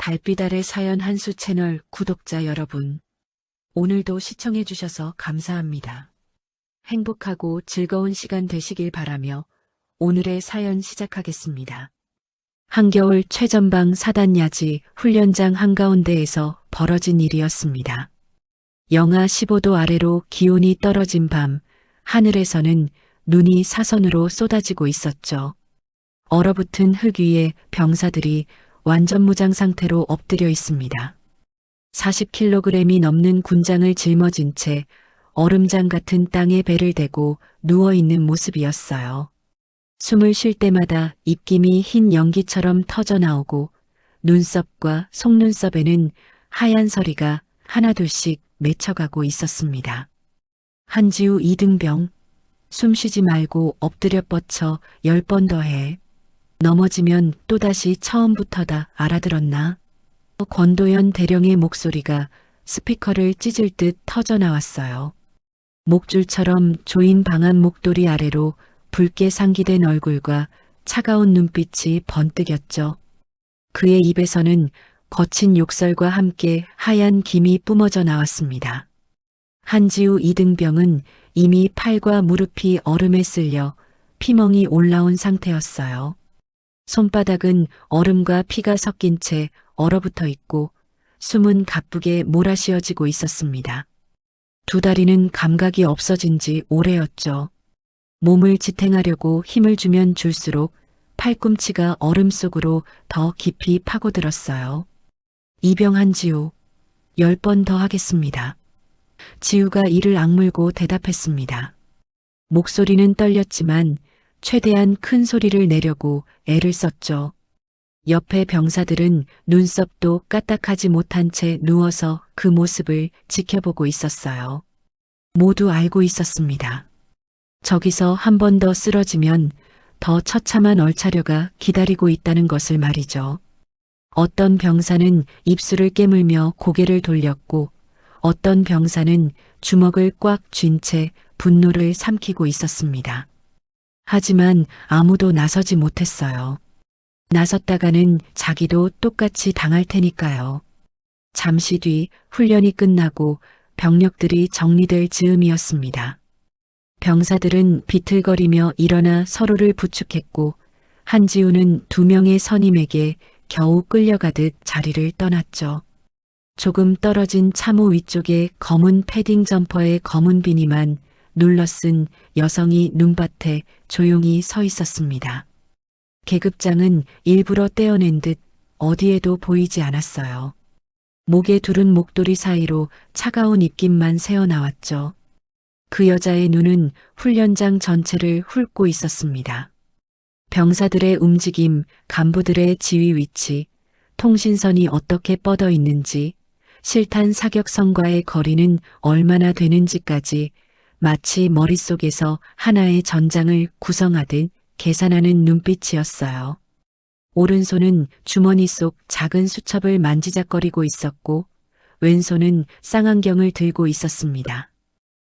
달빛 아래 사연 한수 채널 구독자 여러분, 오늘도 시청해주셔서 감사합니다. 행복하고 즐거운 시간 되시길 바라며 오늘의 사연 시작하겠습니다. 한겨울 최전방 사단야지 훈련장 한가운데에서 벌어진 일이었습니다. 영하 15도 아래로 기온이 떨어진 밤, 하늘에서는 눈이 사선으로 쏟아지고 있었죠. 얼어붙은 흙 위에 병사들이 완전 무장 상태로 엎드려 있습니다. 40kg이 넘는 군장을 짊어진 채 얼음장 같은 땅에 배를 대고 누워있는 모습이었어요. 숨을 쉴 때마다 입김이 흰 연기처럼 터져나오고 눈썹과 속눈썹에는 하얀 서리가 하나둘씩 맺혀가고 있었습니다. 한지우 이등병, 숨쉬지 말고 엎드려 뻗쳐 10번 더 해. 넘어지면 또다시 처음부터다, 알아들었나? 권도연 대령의 목소리가 스피커를 찢을 듯 터져나왔어요. 목줄처럼 조인 방한 목도리 아래로 붉게 상기된 얼굴과 차가운 눈빛이 번뜩였죠. 그의 입에서는 거친 욕설과 함께 하얀 김이 뿜어져 나왔습니다. 한지우 이등병은 이미 팔과 무릎이 얼음에 쓸려 피멍이 올라온 상태였어요. 손바닥은 얼음과 피가 섞인 채 얼어붙어 있고 숨은 가쁘게 몰아쉬어지고 있었습니다. 두 다리는 감각이 없어진 지 오래였죠. 몸을 지탱하려고 힘을 주면 줄수록 팔꿈치가 얼음 속으로 더 깊이 파고들었어요. 이병 한지우, 10번 더 하겠습니다. 지우가 이를 악물고 대답했습니다. 목소리는 떨렸지만 최대한 큰 소리를 내려고 애를 썼죠. 옆에 병사들은 눈썹도 까딱하지 못한 채 누워서 그 모습을 지켜보고 있었어요. 모두 알고 있었습니다. 저기서 한 번 더 쓰러지면 더 처참한 얼차려가 기다리고 있다는 것을 말이죠. 어떤 병사는 입술을 깨물며 고개를 돌렸고 어떤 병사는 주먹을 꽉 쥔 채 분노를 삼키고 있었습니다. 하지만 아무도 나서지 못했어요. 나섰다가는 자기도 똑같이 당할 테니까요. 잠시 뒤 훈련이 끝나고 병력들이 정리될 즈음이었습니다. 병사들은 비틀거리며 일어나 서로를 부축했고 한지우는 2명의 선임에게 겨우 끌려가듯 자리를 떠났죠. 조금 떨어진 참호 위쪽에 검은 패딩 점퍼에 검은 비니만 눌러쓴 여성이 눈밭에 조용히 서 있었습니다. 계급장은 일부러 떼어낸 듯 어디에도 보이지 않았어요. 목에 두른 목도리 사이로 차가운 입김만 새어나왔죠. 그 여자의 눈은 훈련장 전체를 훑고 있었습니다. 병사들의 움직임, 간부들의 지휘 위치, 통신선이 어떻게 뻗어 있는지, 실탄 사격선과의 거리는 얼마나 되는지까지 마치 머릿속에서 하나의 전장을 구성하듯 계산하는 눈빛이었어요. 오른손은 주머니 속 작은 수첩을 만지작거리고 있었고 왼손은 쌍안경을 들고 있었습니다.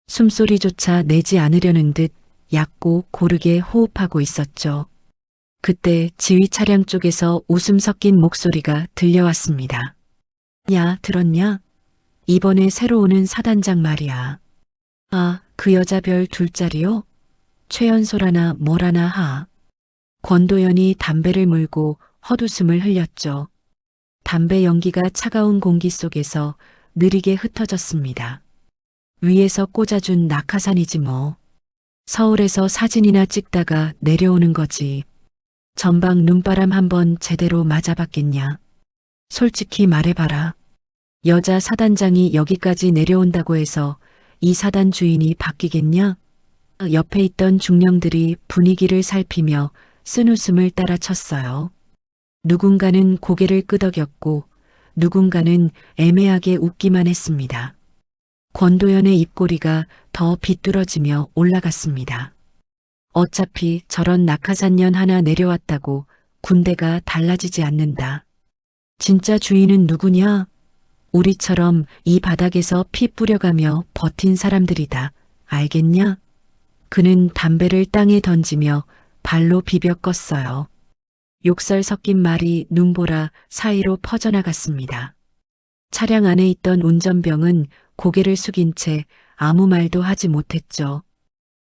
숨소리조차 내지 않으려는 듯 얕고 고르게 호흡하고 있었죠. 그때 지휘 차량 쪽에서 웃음 섞인 목소리가 들려왔습니다. 야, 들었냐? 이번에 새로 오는 사단장 말이야. 아, 그 여자 별 둘짜리요? 최연소라나 뭐라나 하. 권도연이 담배를 물고 헛웃음을 흘렸죠. 담배 연기가 차가운 공기 속에서 느리게 흩어졌습니다. 위에서 꽂아준 낙하산이지 뭐. 서울에서 사진이나 찍다가 내려오는 거지. 전방 눈바람 한번 제대로 맞아봤겠냐. 솔직히 말해봐라. 여자 사단장이 여기까지 내려온다고 해서 이 사단 주인이 바뀌겠냐? 옆에 있던 중령들이 분위기를 살피며 쓴웃음을 따라쳤어요. 누군가는 고개를 끄덕였고 누군가는 애매하게 웃기만 했습니다. 권도연의 입꼬리가 더 비뚤어지며 올라갔습니다. 어차피 저런 낙하산년 하나 내려왔다고 군대가 달라지지 않는다. 진짜 주인은 누구냐? 우리처럼 이 바닥에서 피 뿌려가며 버틴 사람들이다. 알겠냐? 그는 담배를 땅에 던지며 발로 비벼 껐어요. 욕설 섞인 말이 눈보라 사이로 퍼져나갔습니다. 차량 안에 있던 운전병은 고개를 숙인 채 아무 말도 하지 못했죠.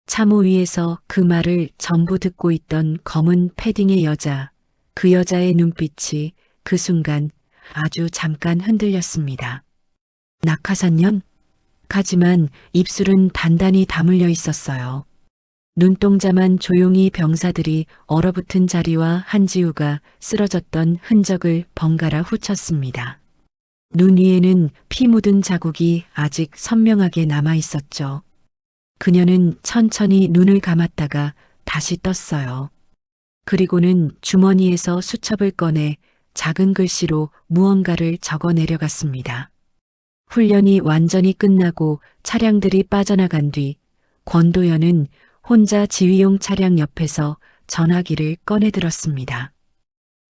차모 위에서 그 말을 전부 듣고 있던 검은 패딩의 여자, 그 여자의 눈빛이 그 순간 아주 잠깐 흔들렸습니다. 낙하산년? 하지만 입술은 단단히 다물려 있었어요. 눈동자만 조용히 병사들이 얼어붙은 자리와 한지우가 쓰러졌던 흔적을 번갈아 훑었습니다. 눈 위에는 피 묻은 자국이 아직 선명하게 남아 있었죠. 그녀는 천천히 눈을 감았다가 다시 떴어요. 그리고는 주머니에서 수첩을 꺼내 작은 글씨로 무언가를 적어 내려갔습니다. 훈련이 완전히 끝나고 차량들이 빠져나간 뒤 권도연은 혼자 지휘용 차량 옆에서 전화기를 꺼내 들었습니다.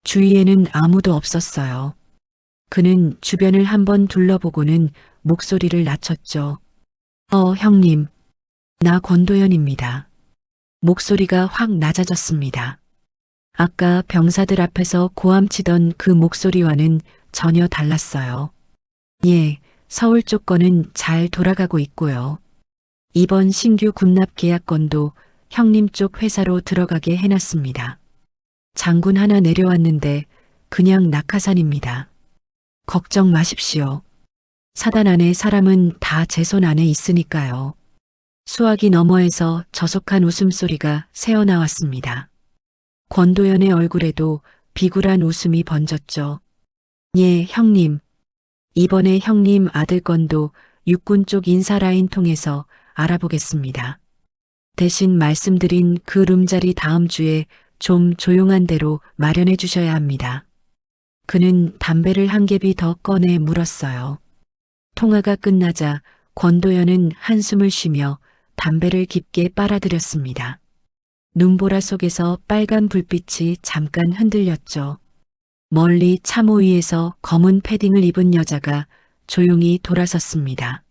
주위에는 아무도 없었어요. 그는 주변을 한번 둘러보고는 목소리를 낮췄죠. 형님. 나 권도연입니다. 목소리가 확 낮아졌습니다. 아까 병사들 앞에서 고함치던 그 목소리와는 전혀 달랐어요. 예, 서울 쪽 거는 잘 돌아가고 있고요. 이번 신규 군납 계약건도 형님 쪽 회사로 들어가게 해놨습니다. 장군 하나 내려왔는데 그냥 낙하산입니다. 걱정 마십시오. 사단 안에 사람은 다 제 손 안에 있으니까요. 수화기 너머에서 저속한 웃음소리가 새어나왔습니다. 권도연의 얼굴에도 비굴한 웃음이 번졌죠. 예, 형님. 이번에 형님 아들 건도 육군 쪽 인사라인 통해서 알아보겠습니다. 대신 말씀드린 그 룸자리 다음 주에 좀 조용한 데로 마련해 주셔야 합니다. 그는 담배를 한 갭이 더 꺼내 물었어요. 통화가 끝나자 권도연은 한숨을 쉬며 담배를 깊게 빨아들였습니다. 눈보라 속에서 빨간 불빛이 잠깐 흔들렸죠. 멀리 차모 위에서 검은 패딩을 입은 여자가 조용히 돌아섰습니다.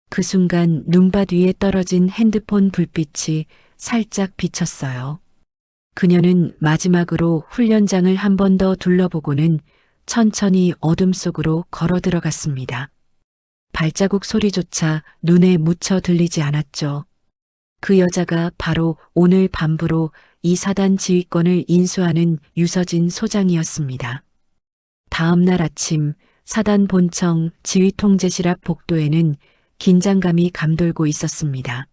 그 순간 눈밭 위에 떨어진 핸드폰 불빛이 살짝 비쳤어요. 그녀는 마지막으로 훈련장을 한 번 더 둘러보고는 천천히 어둠 속으로 걸어 들어갔습니다. 발자국 소리조차 눈에 묻혀 들리지 않았죠. 그 여자가 바로 오늘 밤부로 이 사단 지휘권을 인수하는 유서진 소장이었습니다. 다음 날 아침 사단 본청 지휘통제실 앞 복도에는 긴장감이 감돌고 있었습니다.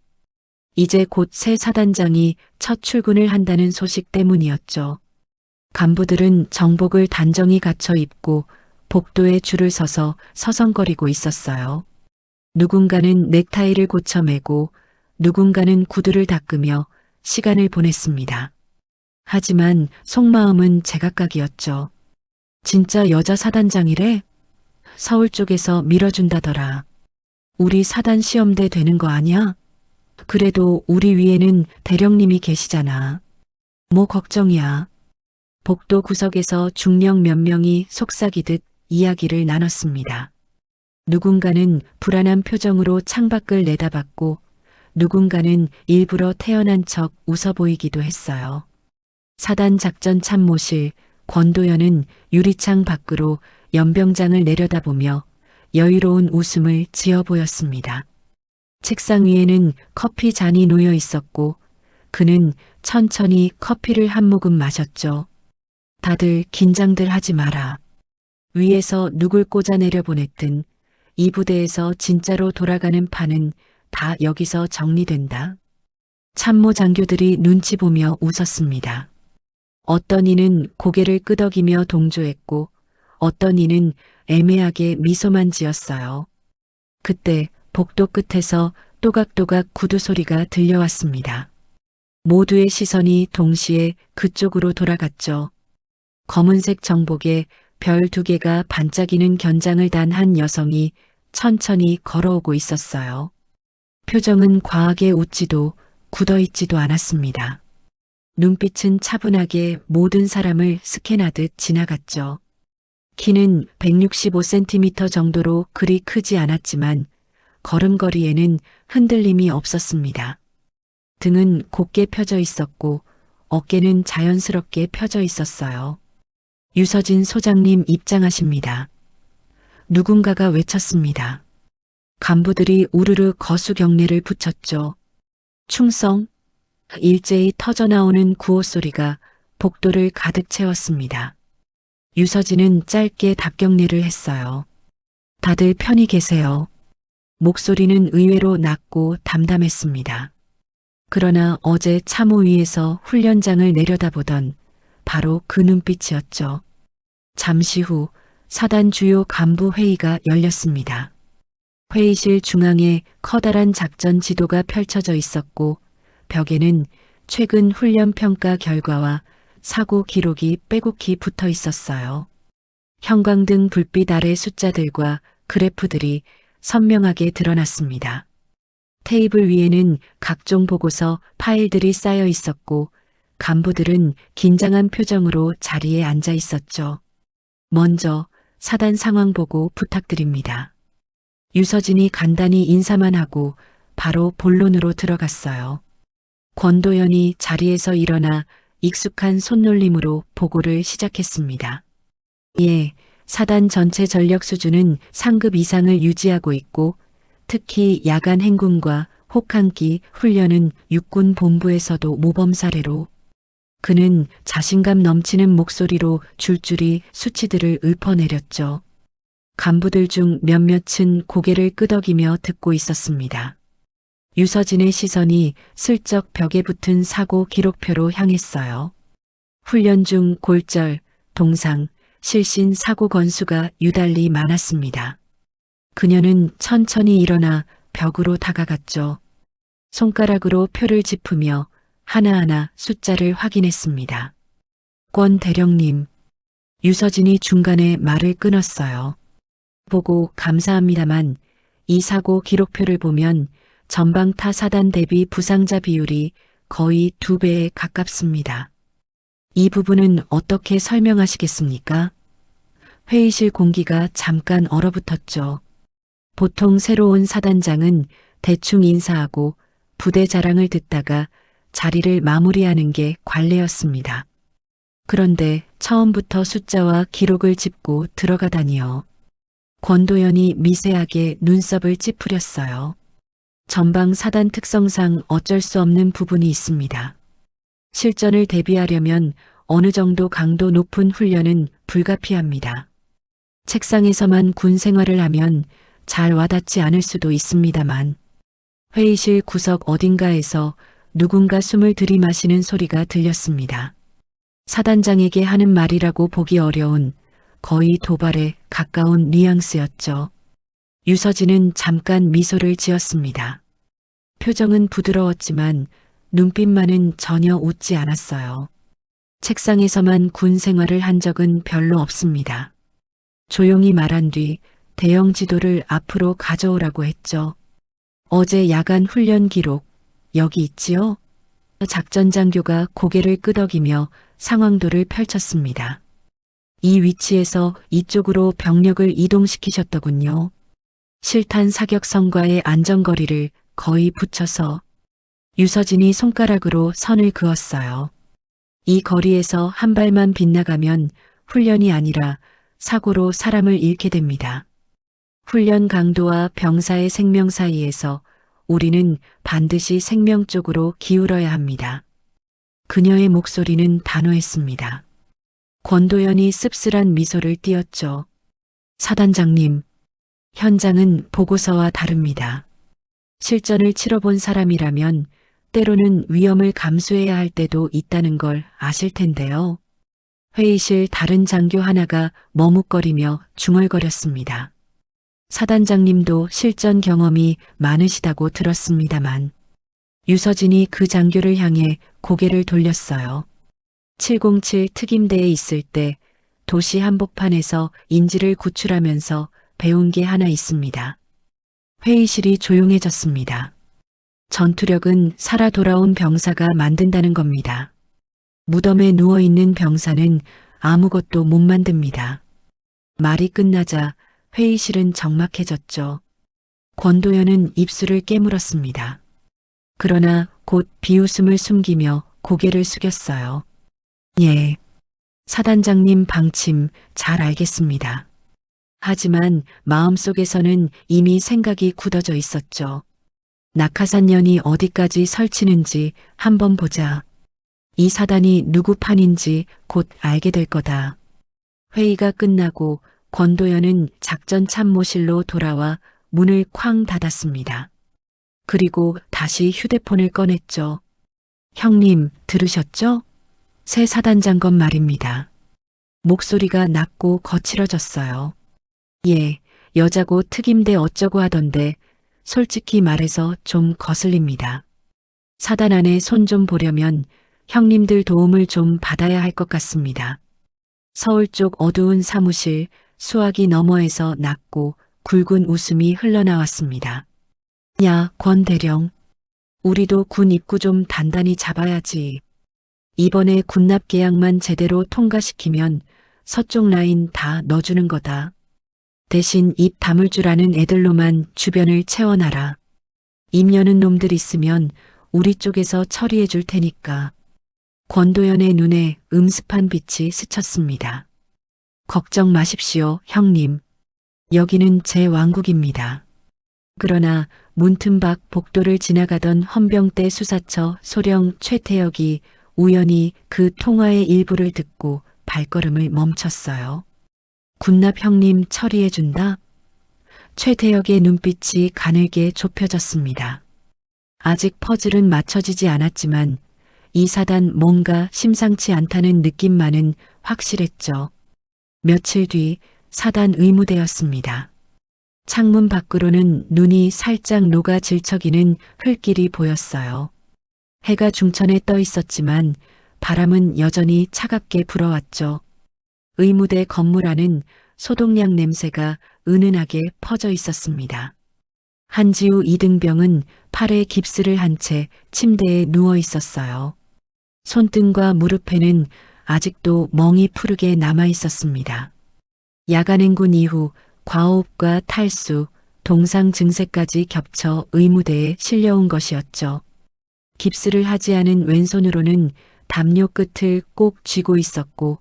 이제 곧 새 사단장이 첫 출근을 한다는 소식 때문이었죠. 간부들은 정복을 단정히 갖춰 입고 복도에 줄을 서서 서성거리고 있었어요. 누군가는 넥타이를 고쳐 매고 누군가는 구두를 닦으며 시간을 보냈습니다. 하지만 속마음은 제각각이었죠. 진짜 여자 사단장이래? 서울 쪽에서 밀어준다더라. 우리 사단 시험대 되는 거 아니야? 그래도 우리 위에는 대령님이 계시잖아. 뭐 걱정이야. 복도 구석에서 중령 몇 명이 속삭이듯 이야기를 나눴습니다. 누군가는 불안한 표정으로 창밖을 내다봤고 누군가는 일부러 태연한 척 웃어 보이기도 했어요. 사단 작전 참모실 권도연은 유리창 밖으로 연병장을 내려다보며 여유로운 웃음을 지어 보였습니다. 책상 위에는 커피 잔이 놓여 있었고 그는 천천히 커피를 한 모금 마셨죠. 다들 긴장들 하지 마라. 위에서 누굴 꽂아 내려보냈든 이 부대에서 진짜로 돌아가는 판은 다 여기서 정리된다. 참모 장교들이 눈치 보며 웃었습니다. 어떤 이는 고개를 끄덕이며 동조했고 어떤 이는 애매하게 미소만 지었어요. 그때 복도 끝에서 또각또각 구두 소리가 들려왔습니다. 모두의 시선이 동시에 그쪽으로 돌아갔죠. 검은색 정복에 별 2개가 반짝이는 견장을 단 한 여성이 천천히 걸어오고 있었어요. 표정은 과하게 웃지도 굳어있지도 않았습니다. 눈빛은 차분하게 모든 사람을 스캔하듯 지나갔죠. 키는 165cm 정도로 그리 크지 않았지만 걸음걸이에는 흔들림이 없었습니다. 등은 곧게 펴져 있었고 어깨는 자연스럽게 펴져 있었어요. 유서진 소장님 입장하십니다. 누군가가 외쳤습니다. 간부들이 우르르 거수 경례를 붙였죠. 충성! 일제히 터져나오는 구호 소리가 복도를 가득 채웠습니다. 유서진은 짧게 답경례를 했어요. 다들 편히 계세요. 목소리는 의외로 낮고 담담했습니다. 그러나 어제 참호 위에서 훈련장을 내려다보던 바로 그 눈빛이었죠. 잠시 후 사단 주요 간부 회의가 열렸습니다. 회의실 중앙에 커다란 작전 지도가 펼쳐져 있었고 벽에는 최근 훈련 평가 결과와 사고 기록이 빼곡히 붙어 있었어요. 형광등 불빛 아래 숫자들과 그래프들이 선명하게 드러났습니다. 테이블 위에는 각종 보고서 파일들이 쌓여 있었고 간부들은 긴장한 표정으로 자리에 앉아 있었죠. 먼저 사단 상황 보고 부탁드립니다. 유서진이 간단히 인사만 하고 바로 본론으로 들어갔어요. 권도연이 자리에서 일어나 익숙한 손놀림으로 보고를 시작했습니다. 예, 사단 전체 전력 수준은 상급 이상을 유지하고 있고 특히 야간 행군과 혹한기 훈련은 육군 본부에서도 모범 사례로 그는 자신감 넘치는 목소리로 줄줄이 수치들을 읊어내렸죠. 간부들 중 몇몇은 고개를 끄덕이며 듣고 있었습니다. 유서진의 시선이 슬쩍 벽에 붙은 사고 기록표로 향했어요. 훈련 중 골절, 동상, 실신 사고 건수가 유달리 많았습니다. 그녀는 천천히 일어나 벽으로 다가갔죠. 손가락으로 표를 짚으며 하나하나 숫자를 확인했습니다. 권 대령님, 유서진이 중간에 말을 끊었어요. 보고 감사합니다만 이 사고 기록표를 보면 전방타 사단 대비 부상자 비율이 거의 2배에 가깝습니다. 이 부분은 어떻게 설명하시겠습니까? 회의실 공기가 잠깐 얼어붙었죠. 보통 새로운 사단장은 대충 인사하고 부대 자랑을 듣다가 자리를 마무리하는 게 관례였습니다. 그런데 처음부터 숫자와 기록을 짚고 들어가다니요. 권도연이 미세하게 눈썹을 찌푸렸어요. 전방 사단 특성상 어쩔 수 없는 부분이 있습니다. 실전을 대비하려면 어느 정도 강도 높은 훈련은 불가피합니다. 책상에서만 군 생활을 하면 잘 와닿지 않을 수도 있습니다만 회의실 구석 어딘가에서 누군가 숨을 들이마시는 소리가 들렸습니다. 사단장에게 하는 말이라고 보기 어려운 거의 도발에 가까운 뉘앙스였죠. 유서진은 잠깐 미소를 지었습니다. 표정은 부드러웠지만 눈빛만은 전혀 웃지 않았어요. 책상에서만 군 생활을 한 적은 별로 없습니다. 조용히 말한 뒤 대형 지도를 앞으로 가져오라고 했죠. 어제 야간 훈련 기록, 여기 있지요? 작전장교가 고개를 끄덕이며 상황도를 펼쳤습니다. 이 위치에서 이쪽으로 병력을 이동시키셨더군요. 실탄 사격선과의 안전거리를 거의 붙여서 유서진이 손가락으로 선을 그었어요. 이 거리에서 한 발만 빗나가면 훈련이 아니라 사고로 사람을 잃게 됩니다. 훈련 강도와 병사의 생명 사이에서 우리는 반드시 생명 쪽으로 기울어야 합니다. 그녀의 목소리는 단호했습니다. 권도연이 씁쓸한 미소를 띄었죠. 사단장님, 현장은 보고서와 다릅니다. 실전을 치러본 사람이라면 때로는 위험을 감수해야 할 때도 있다는 걸 아실 텐데요. 회의실 다른 장교 하나가 머뭇거리며 중얼거렸습니다. 사단장님도 실전 경험이 많으시다고 들었습니다만 유서진이 그 장교를 향해 고개를 돌렸어요. 707 특임대에 있을 때 도시 한복판에서 인지를 구출하면서 배운 게 하나 있습니다. 회의실이 조용해졌습니다. 전투력은 살아 돌아온 병사가 만든다는 겁니다. 무덤에 누워있는 병사는 아무것도 못 만듭니다. 말이 끝나자 회의실은 적막해졌죠. 권도연은 입술을 깨물었습니다. 그러나 곧 비웃음을 숨기며 고개를 숙였어요. 예. 사단장님 방침 잘 알겠습니다. 하지만 마음속에서는 이미 생각이 굳어져 있었죠. 낙하산연이 어디까지 설치는지 한번 보자. 이 사단이 누구 판인지 곧 알게 될 거다. 회의가 끝나고 권도연은 작전 참모실로 돌아와 문을 쾅 닫았습니다. 그리고 다시 휴대폰을 꺼냈죠. 형님, 들으셨죠? 새 사단장건 말입니다. 목소리가 낮고 거칠어졌어요. 예, 여자고 특임대 어쩌고 하던데 솔직히 말해서 좀 거슬립니다. 사단 안에 손 좀 보려면 형님들 도움을 좀 받아야 할 것 같습니다. 서울 쪽 어두운 사무실 수화기 너머에서 낮고 굵은 웃음이 흘러나왔습니다. 야, 권 대령. 우리도 군 입구 좀 단단히 잡아야지. 이번에 군납 계약만 제대로 통과시키면 서쪽 라인 다 넣어주는 거다. 대신 입 다물 줄 아는 애들로만 주변을 채워놔라. 입 여는 놈들 있으면 우리 쪽에서 처리해 줄 테니까. 권도연의 눈에 음습한 빛이 스쳤습니다. 걱정 마십시오, 형님. 여기는 제 왕국입니다. 그러나 문틈박 복도를 지나가던 헌병대 수사처 소령 최태혁이 우연히 그 통화의 일부를 듣고 발걸음을 멈췄어요. 군납 형님 처리해준다? 최태혁의 눈빛이 가늘게 좁혀졌습니다. 아직 퍼즐은 맞춰지지 않았지만 이 사단 뭔가 심상치 않다는 느낌만은 확실했죠. 며칠 뒤 사단 의무대였습니다. 창문 밖으로는 눈이 살짝 녹아 질척이는 흘길이 보였어요. 해가 중천에 떠 있었지만 바람은 여전히 차갑게 불어왔죠. 의무대 건물 안은 소독약 냄새가 은은하게 퍼져 있었습니다. 한지우 이등병은 팔에 깁스를 한 채 침대에 누워 있었어요. 손등과 무릎에는 아직도 멍이 푸르게 남아 있었습니다. 야간행군 이후 과호흡과 탈수, 동상 증세까지 겹쳐 의무대에 실려온 것이었죠. 깁스를 하지 않은 왼손으로는 담요 끝을 꼭 쥐고 있었고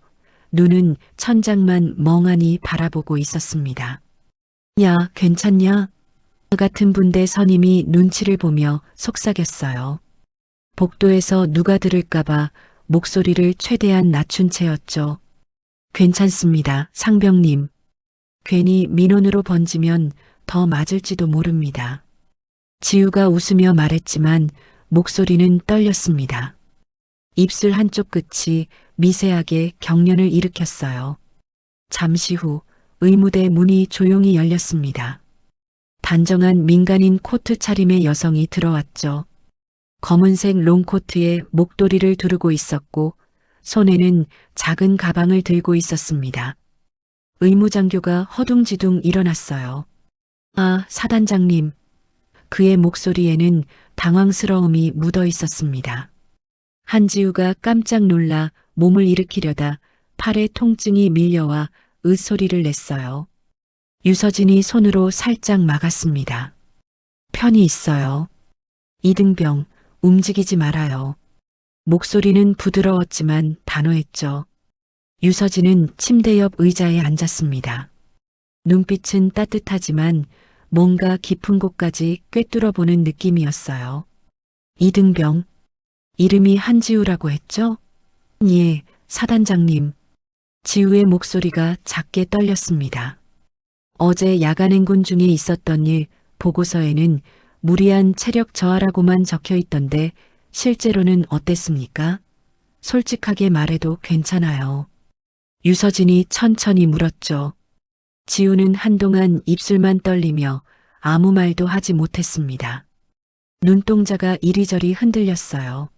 눈은 천장만 멍하니 바라보고 있었습니다. 야, 괜찮냐? 같은 분대 선임이 눈치를 보며 속삭였어요. 복도에서 누가 들을까봐 목소리를 최대한 낮춘 채였죠. 괜찮습니다, 상병님. 괜히 민원으로 번지면 더 맞을지도 모릅니다. 지우가 웃으며 말했지만 목소리는 떨렸습니다. 입술 한쪽 끝이 미세하게 경련을 일으켰어요. 잠시 후 의무대 문이 조용히 열렸습니다. 단정한 민간인 코트 차림의 여성이 들어왔죠. 검은색 롱코트에 목도리를 두르고 있었고 손에는 작은 가방을 들고 있었습니다. 의무장교가 허둥지둥 일어났어요. 아, 사단장님. 그의 목소리에는 당황스러움이 묻어 있었습니다. 한지우가 깜짝 놀라 몸을 일으키려다 팔에 통증이 밀려와 으소리를 냈어요. 유서진이 손으로 살짝 막았습니다. 편히 있어요. 이등병, 움직이지 말아요. 목소리는 부드러웠지만 단호했죠. 유서진은 침대 옆 의자에 앉았습니다. 눈빛은 따뜻하지만 뭔가 깊은 곳까지 꿰뚫어보는 느낌이었어요. 이등병, 이름이 한지우라고 했죠? 예, 사단장님. 지우의 목소리가 작게 떨렸습니다. 어제 야간행군 중에 있었던 일 보고서에는 무리한 체력 저하라고만 적혀 있던데 실제로는 어땠습니까? 솔직하게 말해도 괜찮아요. 유서진이 천천히 물었죠. 지우는 한동안 입술만 떨리며 아무 말도 하지 못했습니다. 눈동자가 이리저리 흔들렸어요.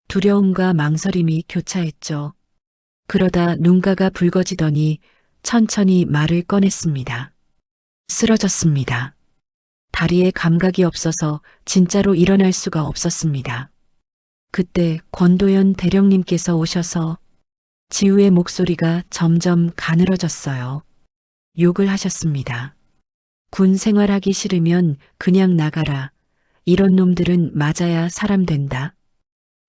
두려움과 망설임이 교차했죠. 그러다 눈가가 붉어지더니 천천히 말을 꺼냈습니다. 쓰러졌습니다. 다리에 감각이 없어서 진짜로 일어날 수가 없었습니다. 그때 권도연 대령님께서 오셔서 지우의 목소리가 점점 가늘어졌어요. 욕을 하셨습니다. 군 생활하기 싫으면 그냥 나가라. 이런 놈들은 맞아야 사람 된다.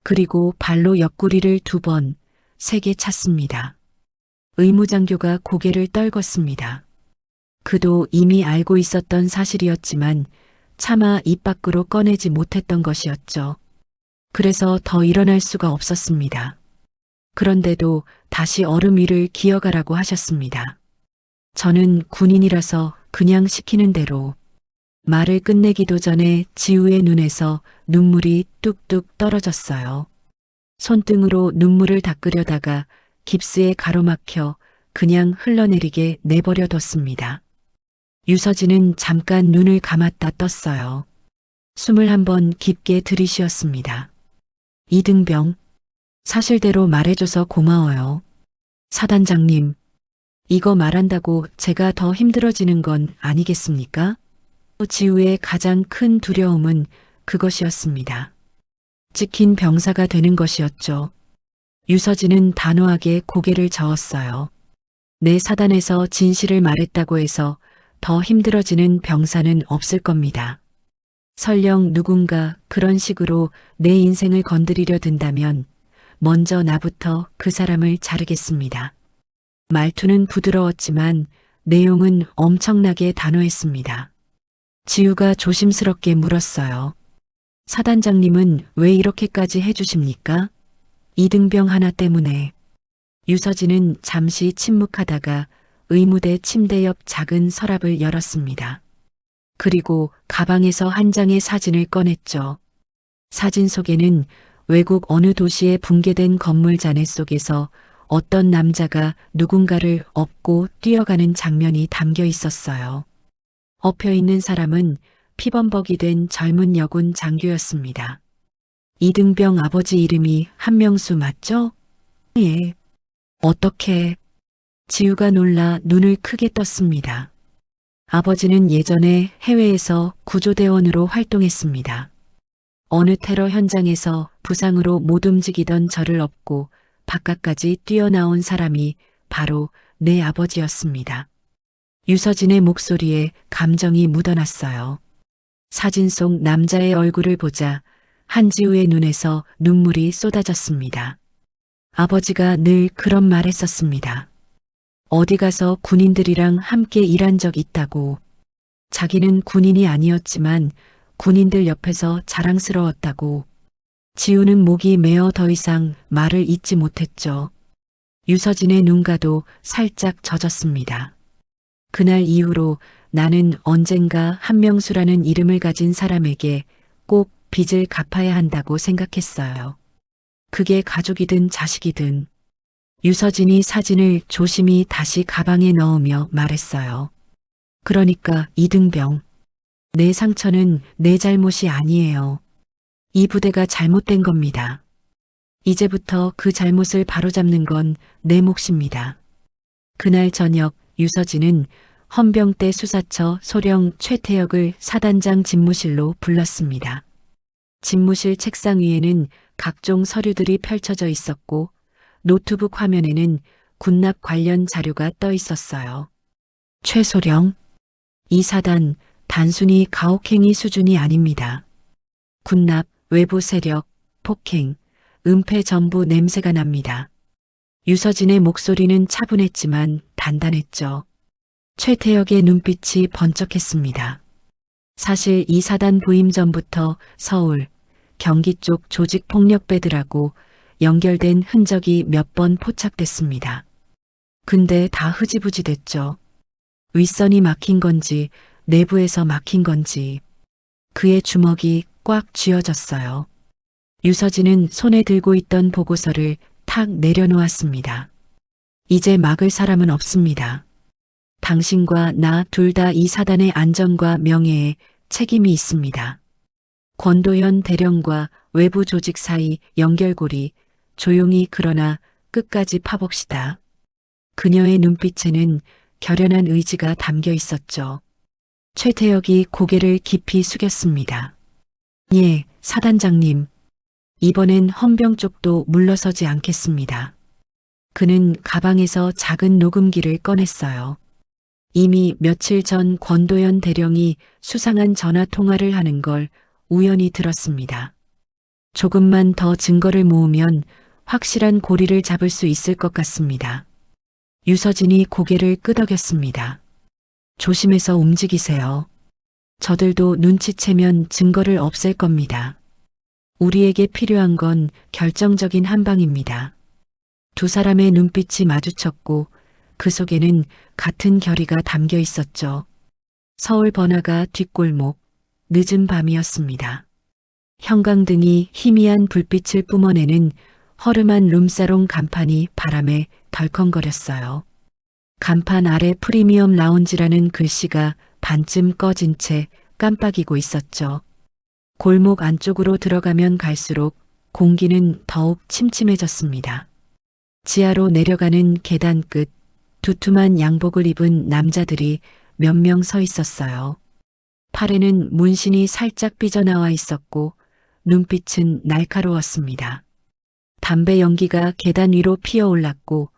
그리고 발로 옆구리를 2번, 3개 찼습니다. 의무장교가 고개를 떨궜습니다. 그도 이미 알고 있었던 사실이었지만 차마 입 밖으로 꺼내지 못했던 것이었죠. 그래서 더 일어날 수가 없었습니다. 그런데도 다시 얼음 위를 기어가라고 하셨습니다. 저는 군인이라서 그냥 시키는 대로. 말을 끝내기도 전에 지우의 눈에서 눈물이 뚝뚝 떨어졌어요. 손등으로 눈물을 닦으려다가 깁스에 가로막혀 그냥 흘러내리게 내버려 뒀습니다. 유서진은 잠깐 눈을 감았다 떴어요. 숨을 한번 깊게 들이쉬었습니다. 이등병, 사실대로 말해줘서 고마워요. 사단장님, 이거 말한다고 제가 더 힘들어지는 건 아니겠습니까? 지우의 가장 큰 두려움은 그것이었습니다. 찍힌 병사가 되는 것이었죠. 유서진은 단호하게 고개를 저었어요. 내 사단에서 진실을 말했다고 해서 더 힘들어지는 병사는 없을 겁니다. 설령 누군가 그런 식으로 내 인생을 건드리려 든다면 먼저 나부터 그 사람을 자르겠습니다. 말투는 부드러웠지만 내용은 엄청나게 단호했습니다. 지우가 조심스럽게 물었어요. 사단장님은 왜 이렇게까지 해주십니까? 이등병 하나 때문에. 유서진은 잠시 침묵하다가 의무대 침대 옆 작은 서랍을 열었습니다. 그리고 가방에서 한 장의 사진을 꺼냈죠. 사진 속에는 외국 어느 도시의 붕괴된 건물 잔해 속에서 어떤 남자가 누군가를 업고 뛰어가는 장면이 담겨 있었어요. 엎혀 있는 사람은 피범벅이 된 젊은 여군 장교였습니다. 이등병 아버지 이름이 한명수 맞죠? 예. 어떻게? 지우가 놀라 눈을 크게 떴습니다. 아버지는 예전에 해외에서 구조대원으로 활동했습니다. 어느 테러 현장에서 부상으로 못 움직이던 저를 업고 바깥까지 뛰어나온 사람이 바로 내 아버지였습니다. 유서진의 목소리에 감정이 묻어났어요. 사진 속 남자의 얼굴을 보자 한지우의 눈에서 눈물이 쏟아졌습니다. 아버지가 늘 그런 말 했었습니다. 어디 가서 군인들이랑 함께 일한 적 있다고. 자기는 군인이 아니었지만 군인들 옆에서 자랑스러웠다고. 지우는 목이 메어 더 이상 말을 잇지 못했죠. 유서진의 눈가도 살짝 젖었습니다. 그날 이후로 나는 언젠가 한명수라는 이름을 가진 사람에게 꼭 빚을 갚아야 한다고 생각했어요. 그게 가족이든 자식이든. 유서진이 사진을 조심히 다시 가방에 넣으며 말했어요. 그러니까 이등병. 내 상처는 내 잘못이 아니에요. 이 부대가 잘못된 겁니다. 이제부터 그 잘못을 바로잡는 건 내 몫입니다. 그날 저녁 유서진은 헌병대 수사처 소령 최태혁을 사단장 집무실로 불렀습니다. 집무실 책상 위에는 각종 서류들이 펼쳐져 있었고 노트북 화면에는 군납 관련 자료가 떠 있었어요. 최소령, 이 사단 단순히 가혹행위 수준이 아닙니다. 군납, 외부 세력, 폭행, 은폐 전부 냄새가 납니다. 유서진의 목소리는 차분했지만 단단했죠. 최태혁의 눈빛이 번쩍했습니다. 사실 이 사단 부임 전부터 서울, 경기 쪽 조직폭력배들하고 연결된 흔적이 몇 번 포착됐습니다. 근데 다 흐지부지 됐죠. 윗선이 막힌 건지 내부에서 막힌 건지 그의 주먹이 꽉 쥐어졌어요. 유서진은 손에 들고 있던 보고서를 탁 내려놓았습니다. 이제 막을 사람은 없습니다. 당신과 나 둘 다 이 사단의 안전과 명예에 책임이 있습니다. 권도현 대령과 외부 조직 사이 연결고리 조용히 그러나 끝까지 파봅시다. 그녀의 눈빛에는 결연한 의지가 담겨 있었죠. 최태혁이 고개를 깊이 숙였습니다. 예, 사단장님. 이번엔 헌병 쪽도 물러서지 않겠습니다. 그는 가방에서 작은 녹음기를 꺼냈어요. 이미 며칠 전 권도현 대령이 수상한 전화 통화를 하는 걸 우연히 들었습니다. 조금만 더 증거를 모으면 확실한 고리를 잡을 수 있을 것 같습니다. 유서진이 고개를 끄덕였습니다. 조심해서 움직이세요. 저들도 눈치채면 증거를 없앨 겁니다. 우리에게 필요한 건 결정적인 한 방입니다. 두 사람의 눈빛이 마주쳤고 그 속에는 같은 결의가 담겨 있었죠. 서울 번화가 뒷골목, 늦은 밤이었습니다. 형광등이 희미한 불빛을 뿜어내는 허름한 룸사롱 간판이 바람에 덜컹거렸어요. 간판 아래 프리미엄 라운지라는 글씨가 반쯤 꺼진 채 깜빡이고 있었죠. 골목 안쪽으로 들어가면 갈수록 공기는 더욱 침침해졌습니다. 지하로 내려가는 계단 끝 두툼한 양복을 입은 남자들이 몇 명 서 있었어요. 팔에는 문신이 살짝 삐져나와 있었고 눈빛은 날카로웠습니다. 담배 연기가 계단 위로 피어올랐고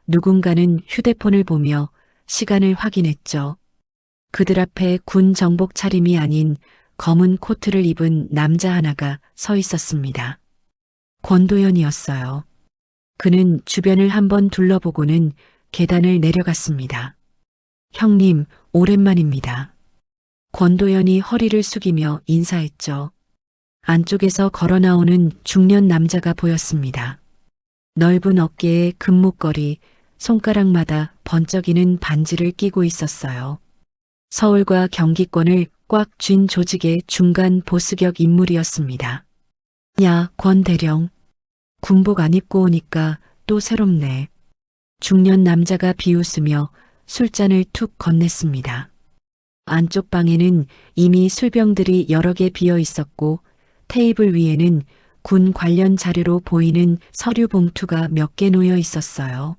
누군가는 휴대폰을 보며 시간을 확인했죠. 그들 앞에 군 정복 차림이 아닌 검은 코트를 입은 남자 하나가 서 있었습니다. 권도연이었어요. 그는 주변을 한번 둘러보고는 계단을 내려갔습니다. 형님, 오랜만입니다. 권도연이 허리를 숙이며 인사했죠. 안쪽에서 걸어 나오는 중년 남자가 보였습니다. 넓은 어깨에 금목걸이, 손가락마다 번쩍이는 반지를 끼고 있었어요. 서울과 경기권을 꽉 쥔 조직의 중간 보스격 인물이었습니다. 야, 권 대령. 군복 안 입고 오니까 또 새롭네. 중년 남자가 비웃으며 술잔을 툭 건넸습니다. 안쪽 방에는 이미 술병들이 여러 개 비어 있었고 테이블 위에는 군 관련 자료로 보이는 서류 봉투가 몇 개 놓여 있었어요.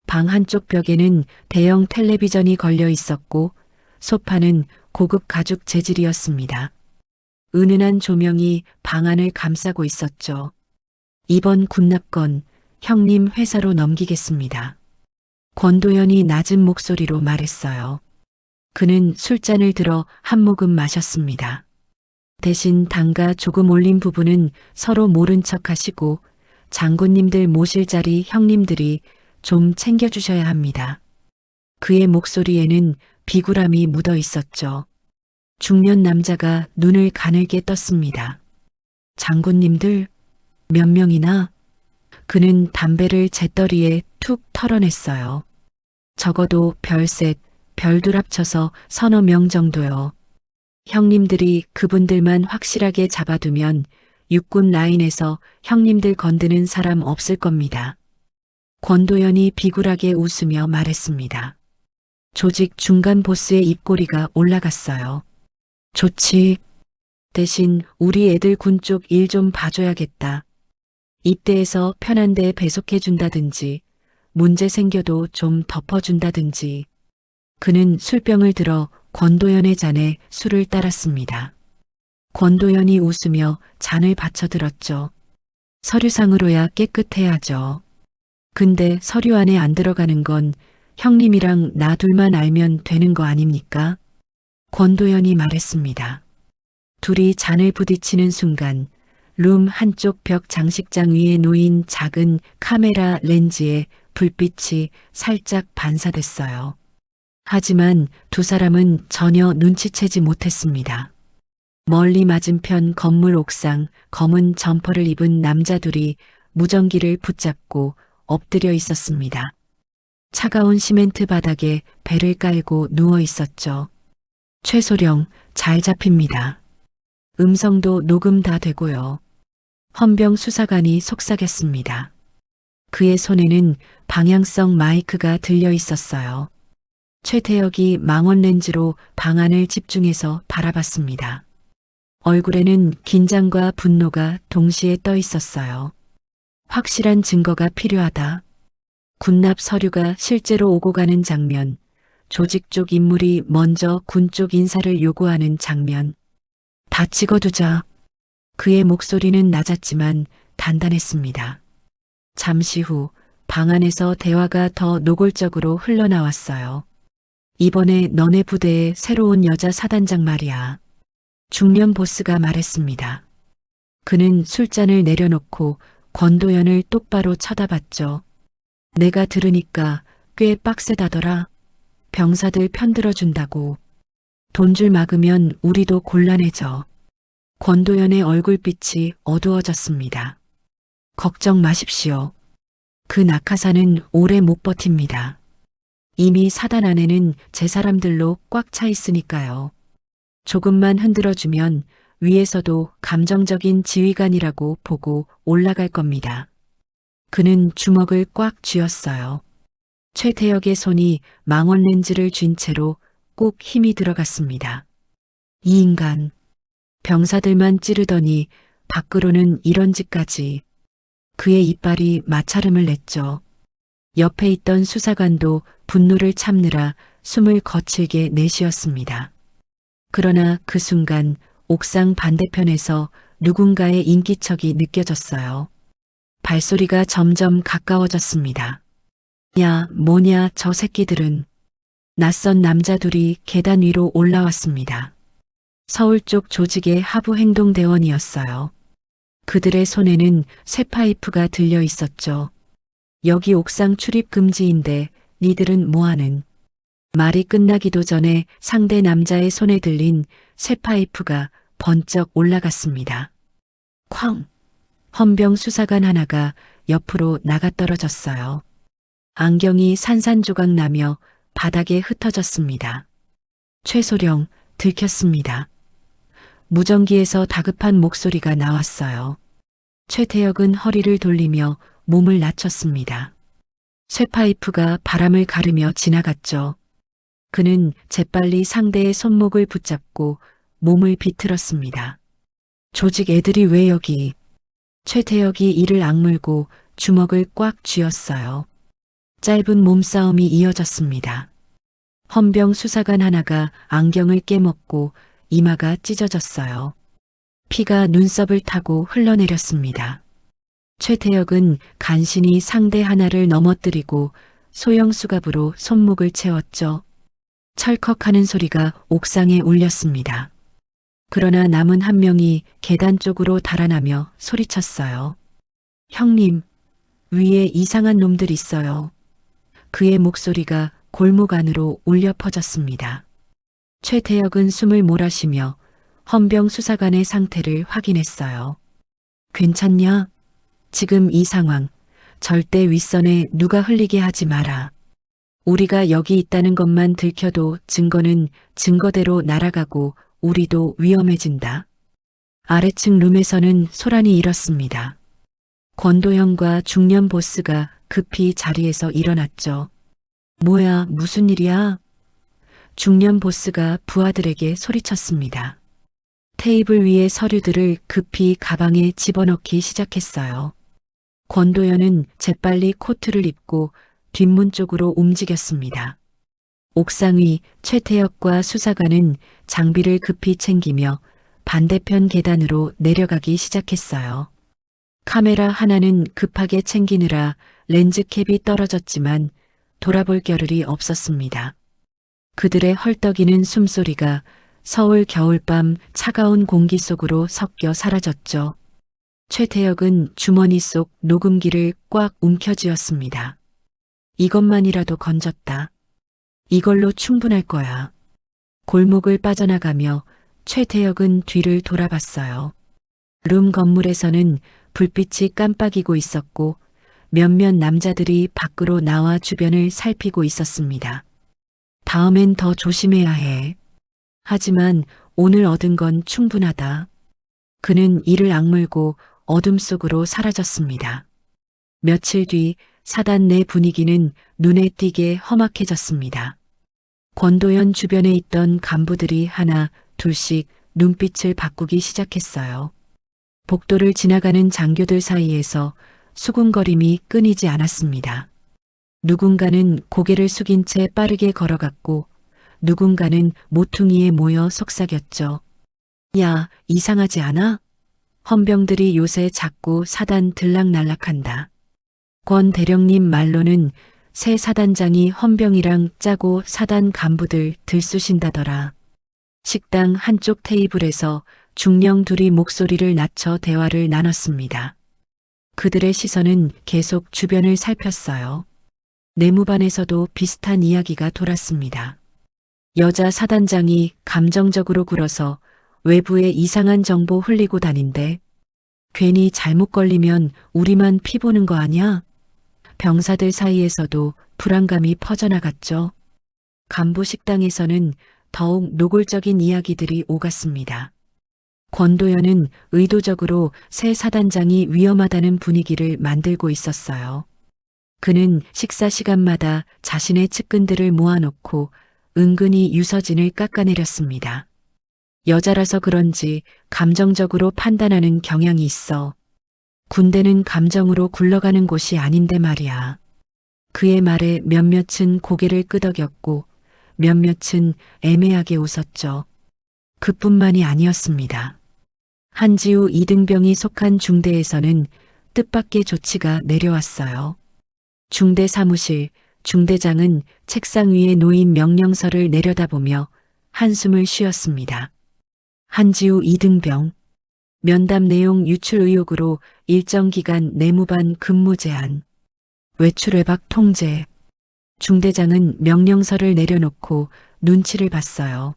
방 한쪽 벽에는 대형 텔레비전이 걸려 있었고 소파는 고급 가죽 재질이었습니다. 은은한 조명이 방 안을 감싸고 있었죠. 이번 군납건 형님 회사로 넘기겠습니다. 권도연이 낮은 목소리로 말했어요. 그는 술잔을 들어 한 모금 마셨습니다. 대신 단가 조금 올린 부분은 서로 모른 척 하시고 장군님들 모실 자리 형님들이 좀 챙겨주셔야 합니다. 그의 목소리에는 비굴함이 묻어 있었죠. 중년 남자가 눈을 가늘게 떴습니다. 장군님들 몇 명이나? 그는 담배를 재떨이에 툭 털어냈어요. 적어도 별셋, 별둘 합쳐서 서너 명 정도요. 형님들이 그분들만 확실하게 잡아두면 육군 라인에서 형님들 건드는 사람 없을 겁니다. 권도연이 비굴하게 웃으며 말했습니다. 조직 중간 보스의 입꼬리가 올라갔어요. 좋지. 대신 우리 애들 군 쪽 일 좀 봐줘야겠다. 입대해서 편한 데 배속해준다든지 문제 생겨도 좀 덮어준다든지. 그는 술병을 들어 권도연의 잔에 술을 따랐습니다. 권도연이 웃으며 잔을 받쳐들었죠. 서류상으로야 깨끗해야죠. 근데 서류 안에 안 들어가는 건 형님이랑 나 둘만 알면 되는 거 아닙니까? 권도연이 말했습니다. 둘이 잔을 부딪히는 순간 룸 한쪽 벽 장식장 위에 놓인 작은 카메라 렌즈에 불빛이 살짝 반사됐어요. 하지만 두 사람은 전혀 눈치채지 못했습니다. 멀리 맞은편 건물 옥상 검은 점퍼를 입은 남자 둘이 무전기를 붙잡고 엎드려 있었습니다. 차가운 시멘트 바닥에 배를 깔고 누워 있었죠. 최소령, 잘 잡힙니다. 음성도 녹음 다 되고요. 헌병 수사관이 속삭였습니다. 그의 손에는 방향성 마이크가 들려 있었어요. 최태혁이 망원 렌즈로 방안을 집중해서 바라봤습니다. 얼굴에는 긴장과 분노가 동시에 떠 있었어요. 확실한 증거가 필요하다. 군납 서류가 실제로 오고 가는 장면, 조직 쪽 인물이 먼저 군 쪽 인사를 요구하는 장면. 다 찍어두자. 그의 목소리는 낮았지만 단단했습니다. 잠시 후 방 안에서 대화가 더 노골적으로 흘러나왔어요. 이번에 너네 부대에 새로운 여자 사단장 말이야. 중년 보스가 말했습니다. 그는 술잔을 내려놓고 권도연을 똑바로 쳐다봤죠. 내가 들으니까 꽤 빡세다더라. 병사들 편들어준다고. 돈줄 막으면 우리도 곤란해져. 권도연의 얼굴빛이 어두워졌습니다. 걱정 마십시오. 그 낙하산은 오래 못 버팁니다. 이미 사단 안에는 제 사람들로 꽉 차 있으니까요. 조금만 흔들어주면 위에서도 감정적인 지휘관이라고 보고 올라갈 겁니다. 그는 주먹을 꽉 쥐었어요. 최태혁의 손이 망원 렌즈를 쥔 채로 꼭 힘이 들어갔습니다. 이 인간, 병사들만 찌르더니 밖으로는 이런 짓까지. 그의 이빨이 마찰음을 냈죠. 옆에 있던 수사관도 분노를 참느라 숨을 거칠게 내쉬었습니다. 그러나 그 순간 옥상 반대편에서 누군가의 인기척이 느껴졌어요. 발소리가 점점 가까워졌습니다. 야, 뭐냐, 저 새끼들은. 낯선 남자 둘이 계단 위로 올라왔습니다. 서울 쪽 조직의 하부 행동대원이었어요. 그들의 손에는 쇠파이프가 들려 있었죠. 여기 옥상 출입 금지인데 니들은 뭐하는. 말이 끝나기도 전에 상대 남자의 손에 들린 쇠파이프가 번쩍 올라갔습니다. 쾅! 헌병 수사관 하나가 옆으로 나가떨어졌어요. 안경이 산산조각 나며 바닥에 흩어졌습니다. 최소령, 들켰습니다. 무전기에서 다급한 목소리가 나왔어요. 최태혁은 허리를 돌리며 몸을 낮췄습니다. 쇠파이프가 바람을 가르며 지나갔죠. 그는 재빨리 상대의 손목을 붙잡고 몸을 비틀었습니다. 조직 애들이 왜 여기? 최태혁이 이를 악물고 주먹을 꽉 쥐었어요. 짧은 몸싸움이 이어졌습니다. 헌병 수사관 하나가 안경을 깨먹고 이마가 찢어졌어요. 피가 눈썹을 타고 흘러내렸습니다. 최태혁은 간신히 상대 하나를 넘어뜨리고 소형 수갑으로 손목을 채웠죠. 철컥하는 소리가 옥상에 울렸습니다. 그러나 남은 한 명이 계단 쪽으로 달아나며 소리쳤어요. 형님, 위에 이상한 놈들 있어요. 그의 목소리가 골목 안으로 울려 퍼졌습니다. 최태혁은 숨을 몰아쉬며 헌병 수사관의 상태를 확인했어요. 괜찮냐? 지금 이 상황, 절대 윗선에 누가 흘리게 하지 마라. 우리가 여기 있다는 것만 들켜도 증거는 증거대로 날아가고 우리도 위험해진다. 아래층 룸에서는 소란이 일었습니다. 권도형과 중년 보스가 급히 자리에서 일어났죠. 뭐야, 무슨 일이야? 중년 보스가 부하들에게 소리쳤습니다. 테이블 위의 서류들을 급히 가방에 집어넣기 시작했어요. 권도연은 재빨리 코트를 입고 뒷문 쪽으로 움직였습니다. 옥상 위 최태혁과 수사관은 장비를 급히 챙기며 반대편 계단으로 내려가기 시작했어요. 카메라 하나는 급하게 챙기느라 렌즈캡이 떨어졌지만 돌아볼 겨를이 없었습니다. 그들의 헐떡이는 숨소리가 서울 겨울밤 차가운 공기 속으로 섞여 사라졌죠. 최태혁은 주머니 속 녹음기를 꽉 움켜쥐었습니다. 이것만이라도 건졌다. 이걸로 충분할 거야. 골목을 빠져나가며 최태혁은 뒤를 돌아봤어요. 룸 건물에서는 불빛이 깜빡이고 있었고 몇몇 남자들이 밖으로 나와 주변을 살피고 있었습니다. 다음엔 더 조심해야 해. 하지만 오늘 얻은 건 충분하다. 그는 이를 악물고 어둠 속으로 사라졌습니다. 며칠 뒤 사단 내 분위기는 눈에 띄게 험악해졌습니다. 권도연 주변에 있던 간부들이 하나 둘씩 눈빛을 바꾸기 시작했어요. 복도를 지나가는 장교들 사이에서 수군거림이 끊이지 않았습니다. 누군가는 고개를 숙인 채 빠르게 걸어갔고 누군가는 모퉁이에 모여 속삭였죠. 야, 이상하지 않아? 헌병들이 요새 자꾸 사단 들락날락한다. 권 대령님 말로는 새 사단장이 헌병이랑 짜고 사단 간부들 들쑤신다더라. 식당 한쪽 테이블에서 중령 둘이 목소리를 낮춰 대화를 나눴습니다. 그들의 시선은 계속 주변을 살폈어요. 내무반에서도 비슷한 이야기가 돌았습니다. 여자 사단장이 감정적으로 굴어서 외부에 이상한 정보 흘리고 다닌대. 괜히 잘못 걸리면 우리만 피보는 거 아니야? 병사들 사이에서도 불안감이 퍼져나갔죠. 간부 식당에서는 더욱 노골적인 이야기들이 오갔습니다. 권도연은 의도적으로 새 사단장이 위험하다는 분위기를 만들고 있었어요. 그는 식사 시간마다 자신의 측근들을 모아놓고 은근히 유서진을 깎아내렸습니다. 여자라서 그런지 감정적으로 판단하는 경향이 있어. 군대는 감정으로 굴러가는 곳이 아닌데 말이야. 그의 말에 몇몇은 고개를 끄덕였고 몇몇은 애매하게 웃었죠. 그뿐만이 아니었습니다. 한지우 이등병이 속한 중대에서는 뜻밖의 조치가 내려왔어요. 중대 사무실, 중대장은 책상 위에 놓인 명령서를 내려다보며 한숨을 쉬었습니다. 한지우 이등병, 면담 내용 유출 의혹으로 일정 기간 내무반 근무 제한, 외출 외박 통제. 중대장은 명령서를 내려놓고 눈치를 봤어요.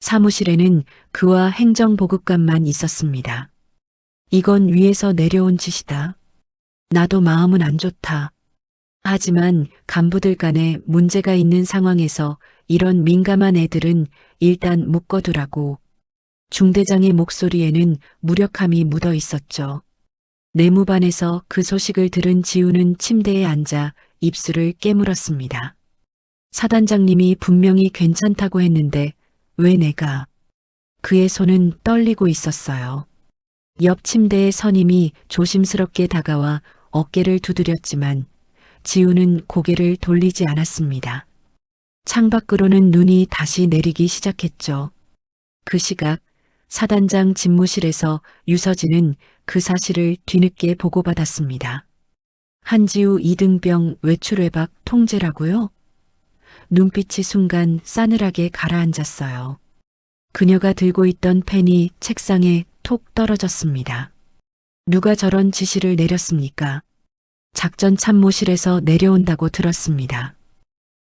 사무실에는 그와 행정보급관만 있었습니다. 이건 위에서 내려온 짓이다. 나도 마음은 안 좋다. 하지만 간부들 간에 문제가 있는 상황에서 이런 민감한 애들은 일단 묶어두라고. 중대장의 목소리에는 무력함이 묻어 있었죠. 내무반에서 그 소식을 들은 지우는 침대에 앉아 입술을 깨물었습니다. 사단장님이 분명히 괜찮다고 했는데 왜 내가? 그의 손은 떨리고 있었어요. 옆 침대의 선임이 조심스럽게 다가와 어깨를 두드렸지만 지우는 고개를 돌리지 않았습니다. 창밖으로는 눈이 다시 내리기 시작했죠. 그 시각 사단장 집무실에서 유서진은 그 사실을 뒤늦게 보고받았습니다. 한지우 이등병 외출 외박 통제라고요? 눈빛이 순간 싸늘하게 가라앉았어요. 그녀가 들고 있던 펜이 책상에 톡 떨어졌습니다. 누가 저런 지시를 내렸습니까? 작전 참모실에서 내려온다고 들었습니다.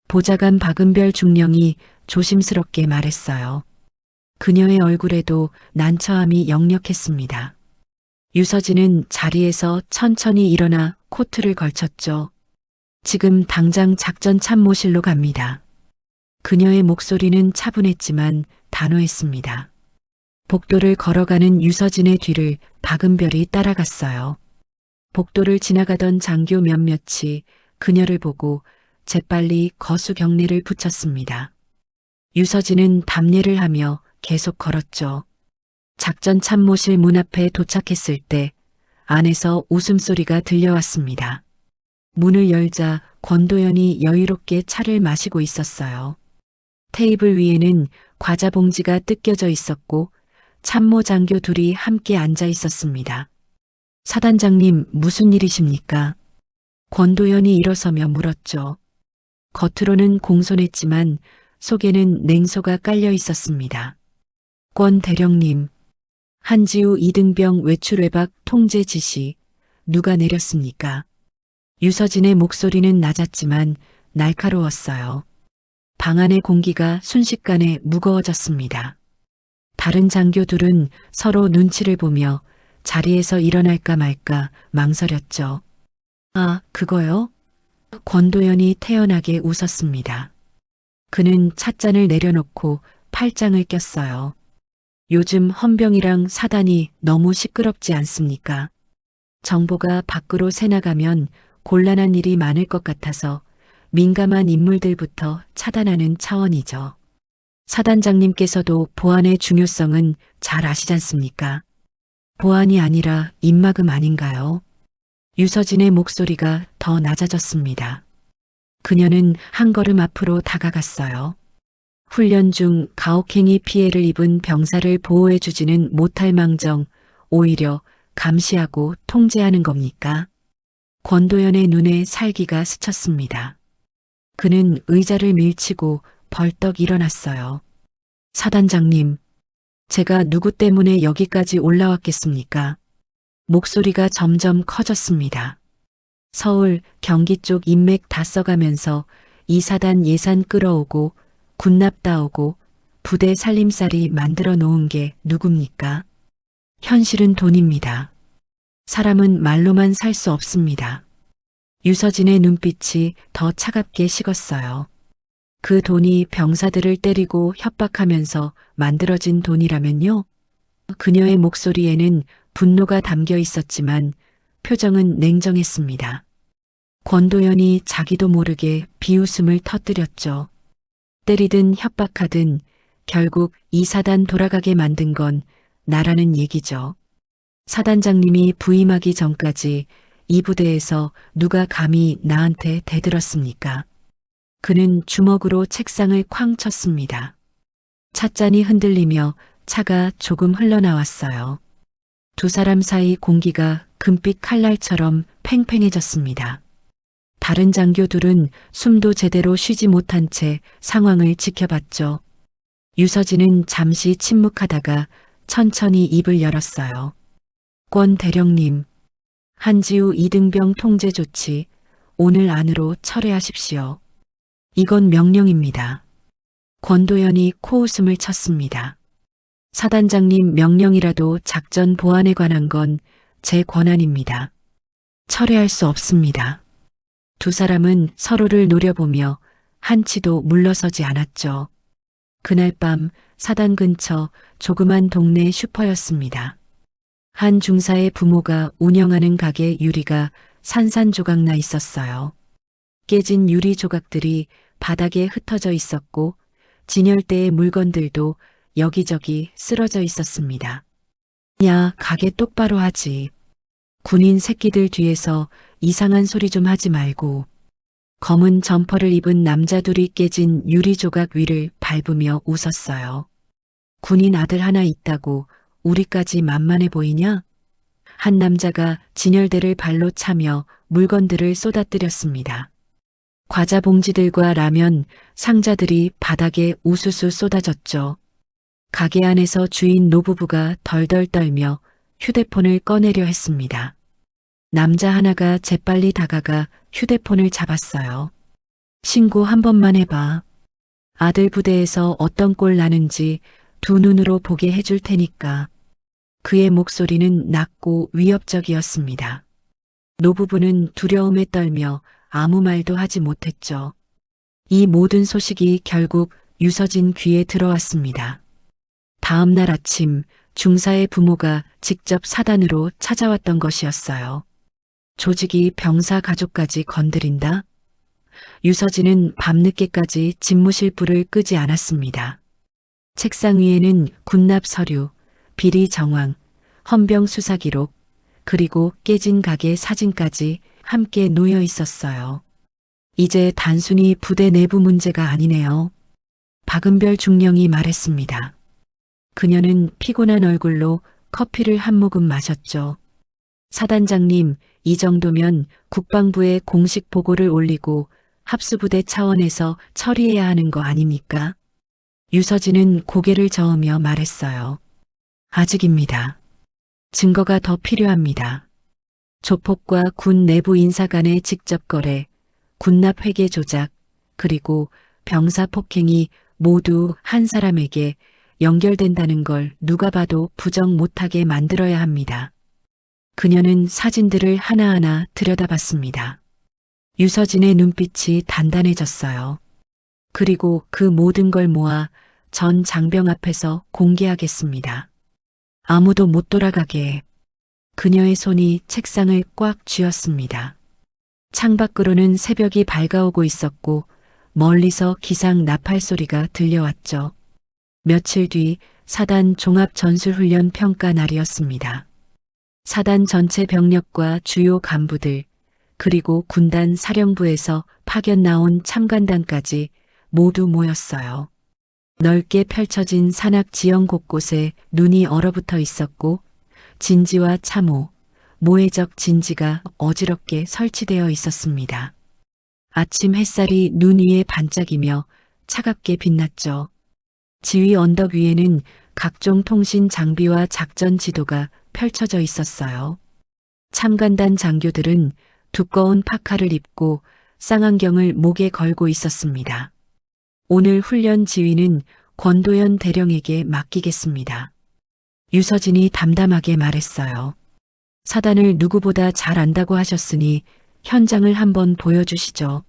보좌관 박은별 중령이 조심스럽게 말했어요. 그녀의 얼굴에도 난처함이 역력했습니다. 유서진은 자리에서 천천히 일어나 코트를 걸쳤죠. 지금 당장 작전 참모실로 갑니다. 그녀의 목소리는 차분했지만 단호했습니다. 복도를 걸어가는 유서진의 뒤를 박은별이 따라갔어요. 복도를 지나가던 장교 몇몇이 그녀를 보고 재빨리 거수 경례를 붙였습니다. 유서진은 답례를 하며 계속 걸었죠. 작전 참모실 문 앞에 도착했을 때 안에서 웃음소리가 들려왔습니다. 문을 열자 권도연이 여유롭게 차를 마시고 있었어요. 테이블 위에는 과자 봉지가 뜯겨져 있었고 참모 장교 둘이 함께 앉아 있었습니다. 사단장님, 무슨 일이십니까? 권도연이 일어서며 물었죠. 겉으로는 공손했지만 속에는 냉소가 깔려 있었습니다. 권 대령님, 한지우 이등병 외출 외박 통제 지시 누가 내렸습니까? 유서진의 목소리는 낮았지만 날카로웠어요. 방 안의 공기가 순식간에 무거워졌습니다. 다른 장교들은 서로 눈치를 보며 자리에서 일어날까 말까 망설였죠. 아, 그거요? 권도연이 태연하게 웃었습니다. 그는 찻잔을 내려놓고 팔짱을 꼈어요. 요즘 헌병이랑 사단이 너무 시끄럽지 않습니까? 정보가 밖으로 새나가면 곤란한 일이 많을 것 같아서 민감한 인물들부터 차단하는 차원이죠. 사단장님께서도 보안의 중요성은 잘 아시지 않습니까? 보안이 아니라 입막음 아닌가요? 유서진의 목소리가 더 낮아졌습니다. 그녀는 한 걸음 앞으로 다가갔어요. 훈련 중 가혹행위 피해를 입은 병사를 보호해주지는 못할 망정 오히려 감시하고 통제하는 겁니까? 권도연의 눈에 살기가 스쳤습니다. 그는 의자를 밀치고 벌떡 일어났어요. 사단장님, 제가 누구 때문에 여기까지 올라왔겠습니까? 목소리가 점점 커졌습니다. 서울, 경기 쪽 인맥 다 써가면서 이사단 예산 끌어오고 군납 따오고 부대 살림살이 만들어 놓은 게 누굽니까? 현실은 돈입니다. 사람은 말로만 살 수 없습니다. 유서진의 눈빛이 더 차갑게 식었어요. 그 돈이 병사들을 때리고 협박하면서 만들어진 돈이라면요? 그녀의 목소리에는 분노가 담겨 있었지만 표정은 냉정했습니다. 권도연이 자기도 모르게 비웃음을 터뜨렸죠. 때리든 협박하든 결국 이 사단 돌아가게 만든 건 나라는 얘기죠. 사단장님이 부임하기 전까지 이 부대에서 누가 감히 나한테 대들었습니까? 그는 주먹으로 책상을 쾅 쳤습니다. 찻잔이 흔들리며 차가 조금 흘러나왔어요. 두 사람 사이 공기가 금빛 칼날처럼 팽팽해졌습니다. 다른 장교들은 숨도 제대로 쉬지 못한 채 상황을 지켜봤죠. 유서진은 잠시 침묵하다가 천천히 입을 열었어요. 권 대령님, 한지우 이등병 통제 조치 오늘 안으로 철회하십시오. 이건 명령입니다. 권도연이 코웃음을 쳤습니다. 사단장님 명령이라도 작전 보안에 관한 건 제 권한입니다. 철회할 수 없습니다. 두 사람은 서로를 노려보며 한치도 물러서지 않았죠. 그날 밤 사단 근처 조그만 동네 슈퍼였습니다. 한 중사의 부모가 운영하는 가게 유리가 산산조각 나 있었어요. 깨진 유리 조각들이 바닥에 흩어져 있었고 진열대의 물건들도 여기저기 쓰러져 있었습니다. 야, 가게 똑바로 하지. 군인 새끼들 뒤에서 이상한 소리 좀 하지 말고. 검은 점퍼를 입은 남자 둘이 깨진 유리 조각 위를 밟으며 웃었어요. 군인 아들 하나 있다고 우리까지 만만해 보이냐? 한 남자가 진열대를 발로 차며 물건들을 쏟아뜨렸습니다. 과자 봉지들과 라면, 상자들이 바닥에 우수수 쏟아졌죠. 가게 안에서 주인 노부부가 덜덜 떨며 휴대폰을 꺼내려 했습니다. 남자 하나가 재빨리 다가가 휴대폰을 잡았어요. 신고 한 번만 해봐. 아들 부대에서 어떤 꼴 나는지 두 눈으로 보게 해줄 테니까. 그의 목소리는 낮고 위협적이었습니다. 노부부는 두려움에 떨며 아무 말도 하지 못했죠. 이 모든 소식이 결국 유서진 귀에 들어왔습니다. 다음 날 아침 중사의 부모가 직접 사단으로 찾아왔던 것이었어요. 조직이 병사 가족까지 건드린다? 유서진은 밤늦게까지 집무실 불을 끄지 않았습니다. 책상 위에는 군납 서류, 비리 정황, 헌병 수사 기록, 그리고 깨진 가게 사진까지 함께 놓여 있었어요. 이제 단순히 부대 내부 문제가 아니네요. 박은별 중령이 말했습니다. 그녀는 피곤한 얼굴로 커피를 한 모금 마셨죠. 사단장님, 이 정도면 국방부에 공식 보고를 올리고 합수부대 차원에서 처리해야 하는 거 아닙니까? 유서진은 고개를 저으며 말했어요. 아직입니다. 증거가 더 필요합니다. 조폭과 군 내부 인사 간의 직접 거래, 군납 회계 조작, 그리고 병사 폭행이 모두 한 사람에게 연결된다는 걸 누가 봐도 부정 못하게 만들어야 합니다. 그녀는 사진들을 하나하나 들여다봤습니다. 유서진의 눈빛이 단단해졌어요. 그리고 그 모든 걸 모아 전 장병 앞에서 공개하겠습니다. 아무도 못 돌아가게. 그녀의 손이 책상을 꽉 쥐었습니다. 창밖으로는 새벽이 밝아오고 있었고 멀리서 기상 나팔 소리가 들려왔죠. 며칠 뒤 사단 종합전술훈련 평가 날이었습니다. 사단 전체 병력과 주요 간부들, 그리고 군단 사령부에서 파견 나온 참관단까지 모두 모였어요. 넓게 펼쳐진 산악 지형 곳곳에 눈이 얼어붙어 있었고 진지와 참호, 모해적 진지가 어지럽게 설치되어 있었습니다. 아침 햇살이 눈 위에 반짝이며 차갑게 빛났죠. 지휘 언덕 위에는 각종 통신 장비와 작전 지도가 펼쳐져 있었어요. 참관단 장교들은 두꺼운 파카를 입고 쌍안경을 목에 걸고 있었습니다. 오늘 훈련 지휘는 권도연 대령에게 맡기겠습니다. 유서진이 담담하게 말했어요. 사단을 누구보다 잘 안다고 하셨으니 현장을 한번 보여주시죠.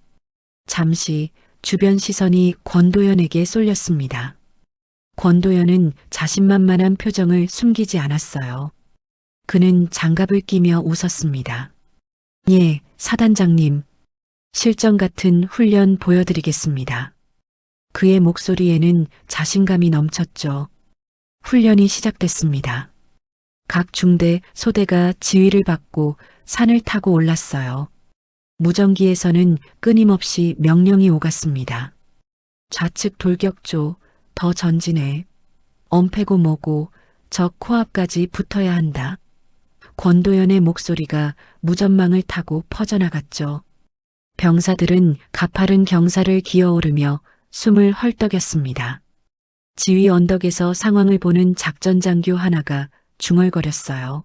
잠시 주변 시선이 권도연에게 쏠렸습니다. 권도연은 자신만만한 표정을 숨기지 않았어요. 그는 장갑을 끼며 웃었습니다. 예, 사단장님. 실전 같은 훈련 보여드리겠습니다. 그의 목소리에는 자신감이 넘쳤죠. 훈련이 시작됐습니다. 각 중대, 소대가 지휘를 받고 산을 타고 올랐어요. 무전기에서는 끊임없이 명령이 오갔습니다. 좌측 돌격조, 더 전진해. 엄폐고 뭐고, 적 코앞까지 붙어야 한다. 권도연의 목소리가 무전망을 타고 퍼져나갔죠. 병사들은 가파른 경사를 기어오르며 숨을 헐떡였습니다. 지휘 언덕에서 상황을 보는 작전장교 하나가 중얼거렸어요.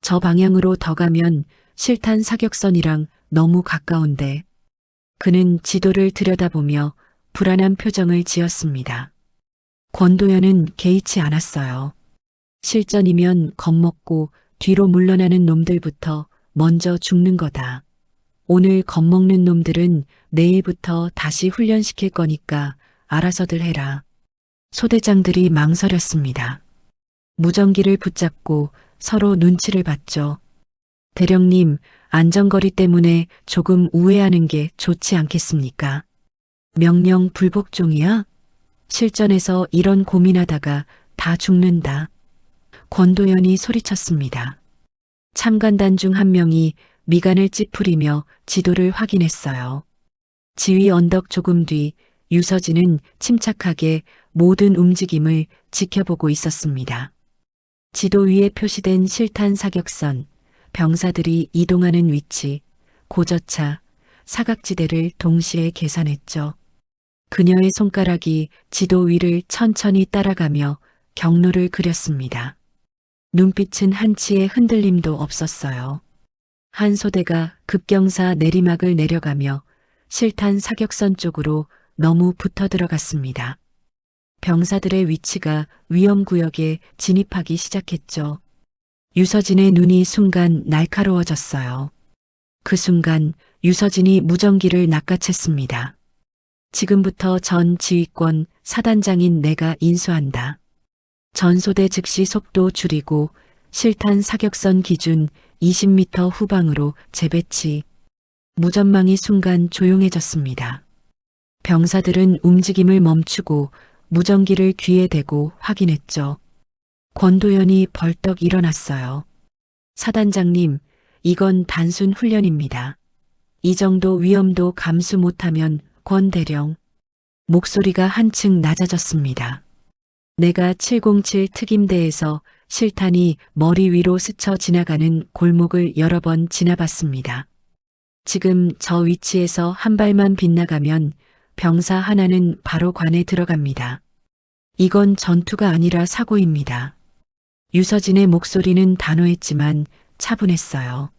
저 방향으로 더 가면 실탄 사격선이랑 너무 가까운데. 그는 지도를 들여다보며 불안한 표정을 지었습니다. 권도연은 개의치 않았어요. 실전이면 겁먹고 뒤로 물러나는 놈들부터 먼저 죽는 거다. 오늘 겁먹는 놈들은 내일부터 다시 훈련시킬 거니까 알아서들 해라. 소대장들이 망설였습니다. 무전기를 붙잡고 서로 눈치를 봤죠. 대령님, 안전거리 때문에 조금 우회하는 게 좋지 않겠습니까? 명령 불복종이야? 실전에서 이런 고민하다가 다 죽는다. 권도연이 소리쳤습니다. 참관단 중 한 명이 미간을 찌푸리며 지도를 확인했어요. 지휘 언덕 조금 뒤 유서진은 침착하게 모든 움직임을 지켜보고 있었습니다. 지도 위에 표시된 실탄 사격선, 병사들이 이동하는 위치, 고저차, 사각지대를 동시에 계산했죠. 그녀의 손가락이 지도 위를 천천히 따라가며 경로를 그렸습니다. 눈빛은 한치의 흔들림도 없었어요. 한 소대가 급경사 내리막을 내려가며 실탄 사격선 쪽으로 너무 붙어 들어갔습니다. 병사들의 위치가 위험구역에 진입하기 시작했죠. 유서진의 눈이 순간 날카로워졌어요. 그 순간 유서진이 무전기를 낚아챘습니다. 지금부터 전 지휘권 사단장인 내가 인수한다. 전소대 즉시 속도 줄이고 실탄 사격선 기준 20m 후방으로 재배치. 무전망이 순간 조용해졌습니다. 병사들은 움직임을 멈추고 무전기를 귀에 대고 확인했죠. 권도연이 벌떡 일어났어요. 사단장님, 이건 단순 훈련입니다. 이 정도 위험도 감수 못하면 권 대령. 목소리가 한층 낮아졌습니다. 내가 707 특임대에서 실탄이 머리 위로 스쳐 지나가는 골목을 여러 번 지나봤습니다. 지금 저 위치에서 한 발만 빗나가면 병사 하나는 바로 관에 들어갑니다. 이건 전투가 아니라 사고입니다. 유서진의 목소리는 단호했지만 차분했어요.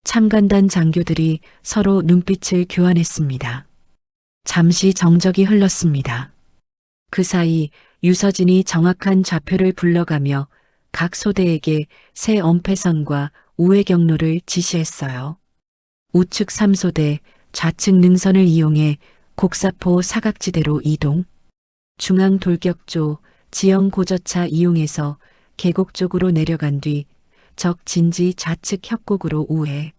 참관단 장교들이 서로 눈빛을 교환했습니다. 잠시 정적이 흘렀습니다. 그 사이 유서진이 정확한 좌표를 불러가며 각 소대에게 새 엄폐선과 우회 경로를 지시했어요. 우측 3소대, 좌측 능선을 이용해 곡사포 사각지대로 이동. 중앙 돌격조, 지형 고저차 이용해서 계곡 쪽으로 내려간 뒤 적 진지 좌측 협곡으로 우회.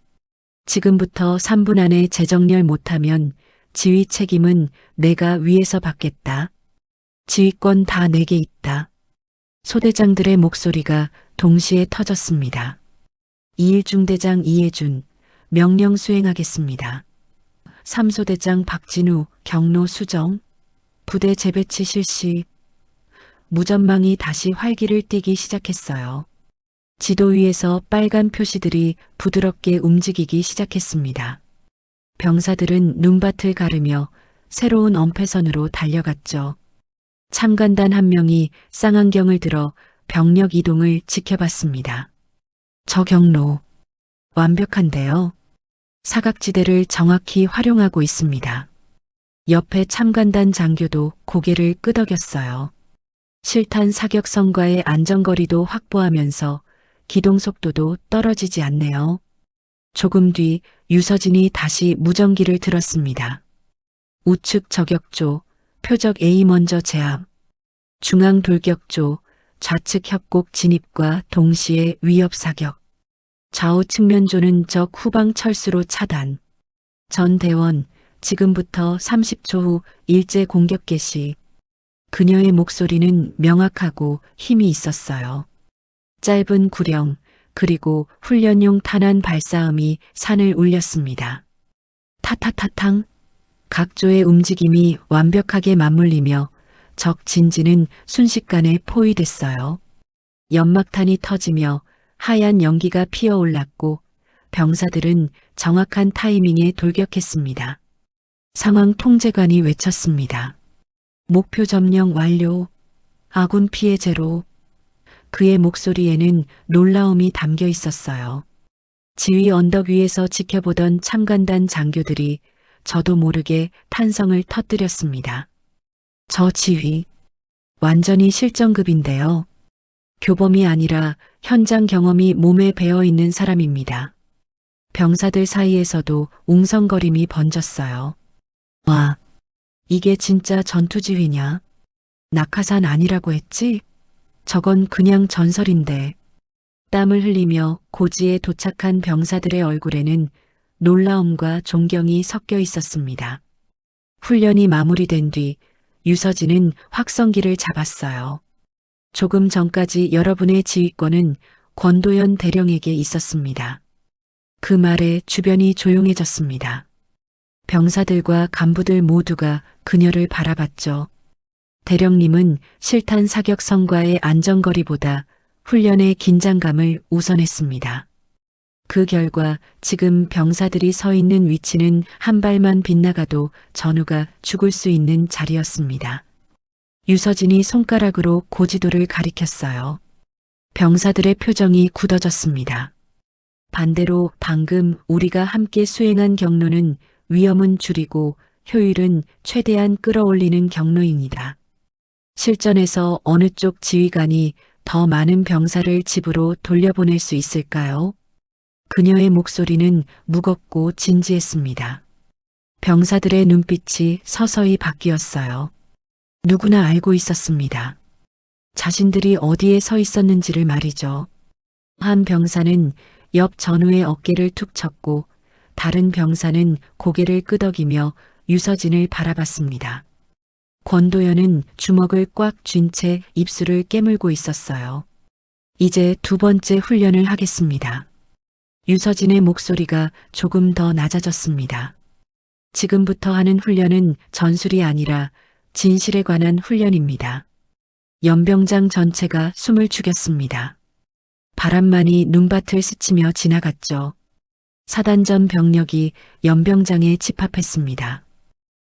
지금부터 3분 안에 재정렬 못하면 지휘 책임은 내가 위에서 받겠다. 지휘권 다 내게 있다. 소대장들의 목소리가 동시에 터졌습니다. 2일중대장 이해준, 명령 수행하겠습니다. 3소대장 박진우, 경로 수정, 부대 재배치 실시. 무전망이 다시 활기를 띠기 시작했어요. 지도 위에서 빨간 표시들이 부드럽게 움직이기 시작했습니다. 병사들은 눈밭을 가르며 새로운 엄폐선으로 달려갔죠. 참관단 한 명이 쌍안경을 들어 병력 이동을 지켜봤습니다. 저 경로 완벽한데요. 사각지대를 정확히 활용하고 있습니다. 옆에 참관단 장교도 고개를 끄덕였어요. 실탄 사격선과의 안전거리도 확보하면서 기동 속도도 떨어지지 않네요. 조금 뒤 유서진이 다시 무전기를 들었습니다. 우측 저격조, 표적 A 먼저 제압, 중앙 돌격조, 좌측 협곡 진입과 동시에 위협 사격, 좌우 측면조는 적 후방 철수로 차단. 전 대원, 지금부터 30초 후 일제 공격 개시. 그녀의 목소리는 명확하고 힘이 있었어요. 짧은 구령, 그리고 훈련용 탄환 발사음이 산을 울렸습니다. 타타타탕, 각조의 움직임이 완벽하게 맞물리며 적 진지는 순식간에 포위됐어요. 연막탄이 터지며 하얀 연기가 피어올랐고 병사들은 정확한 타이밍에 돌격했습니다. 상황 통제관이 외쳤습니다. 목표 점령 완료. 아군 피해 제로. 그의 목소리에는 놀라움이 담겨 있었어요. 지휘 언덕 위에서 지켜보던 참관단 장교들이 저도 모르게 탄성을 터뜨렸습니다. 저 지휘, 완전히 실전급인데요. 교범이 아니라 현장 경험이 몸에 배어 있는 사람입니다. 병사들 사이에서도 웅성거림이 번졌어요. 와, 이게 진짜 전투지휘냐? 낙하산 아니라고 했지? 저건 그냥 전설인데. 땀을 흘리며 고지에 도착한 병사들의 얼굴에는 놀라움과 존경이 섞여 있었습니다. 훈련이 마무리된 뒤 유서진은 확성기를 잡았어요. 조금 전까지 여러분의 지휘권은 권도연 대령에게 있었습니다. 그 말에 주변이 조용해졌습니다. 병사들과 간부들 모두가 그녀를 바라봤죠. 대령님은 실탄 사격선과의 안전거리보다 훈련의 긴장감을 우선했습니다. 그 결과 지금 병사들이 서 있는 위치는 한 발만 빗나가도 전우가 죽을 수 있는 자리였습니다. 유서진이 손가락으로 고지도를 가리켰어요. 병사들의 표정이 굳어졌습니다. 반대로 방금 우리가 함께 수행한 경로는 위험은 줄이고 효율은 최대한 끌어올리는 경로입니다. 실전에서 어느 쪽 지휘관이 더 많은 병사를 집으로 돌려보낼 수 있을까요? 그녀의 목소리는 무겁고 진지했습니다. 병사들의 눈빛이 서서히 바뀌었어요. 누구나 알고 있었습니다. 자신들이 어디에 서 있었는지를 말이죠. 한 병사는 옆 전우의 어깨를 툭 쳤고 다른 병사는 고개를 끄덕이며 유서진을 바라봤습니다. 권도연은 주먹을 꽉 쥔 채 입술을 깨물고 있었어요. 이제 두 번째 훈련을 하겠습니다. 유서진의 목소리가 조금 더 낮아졌습니다. 지금부터 하는 훈련은 전술이 아니라 진실에 관한 훈련입니다. 연병장 전체가 숨을 죽였습니다. 바람만이 눈밭을 스치며 지나갔죠. 사단전 병력이 연병장에 집합했습니다.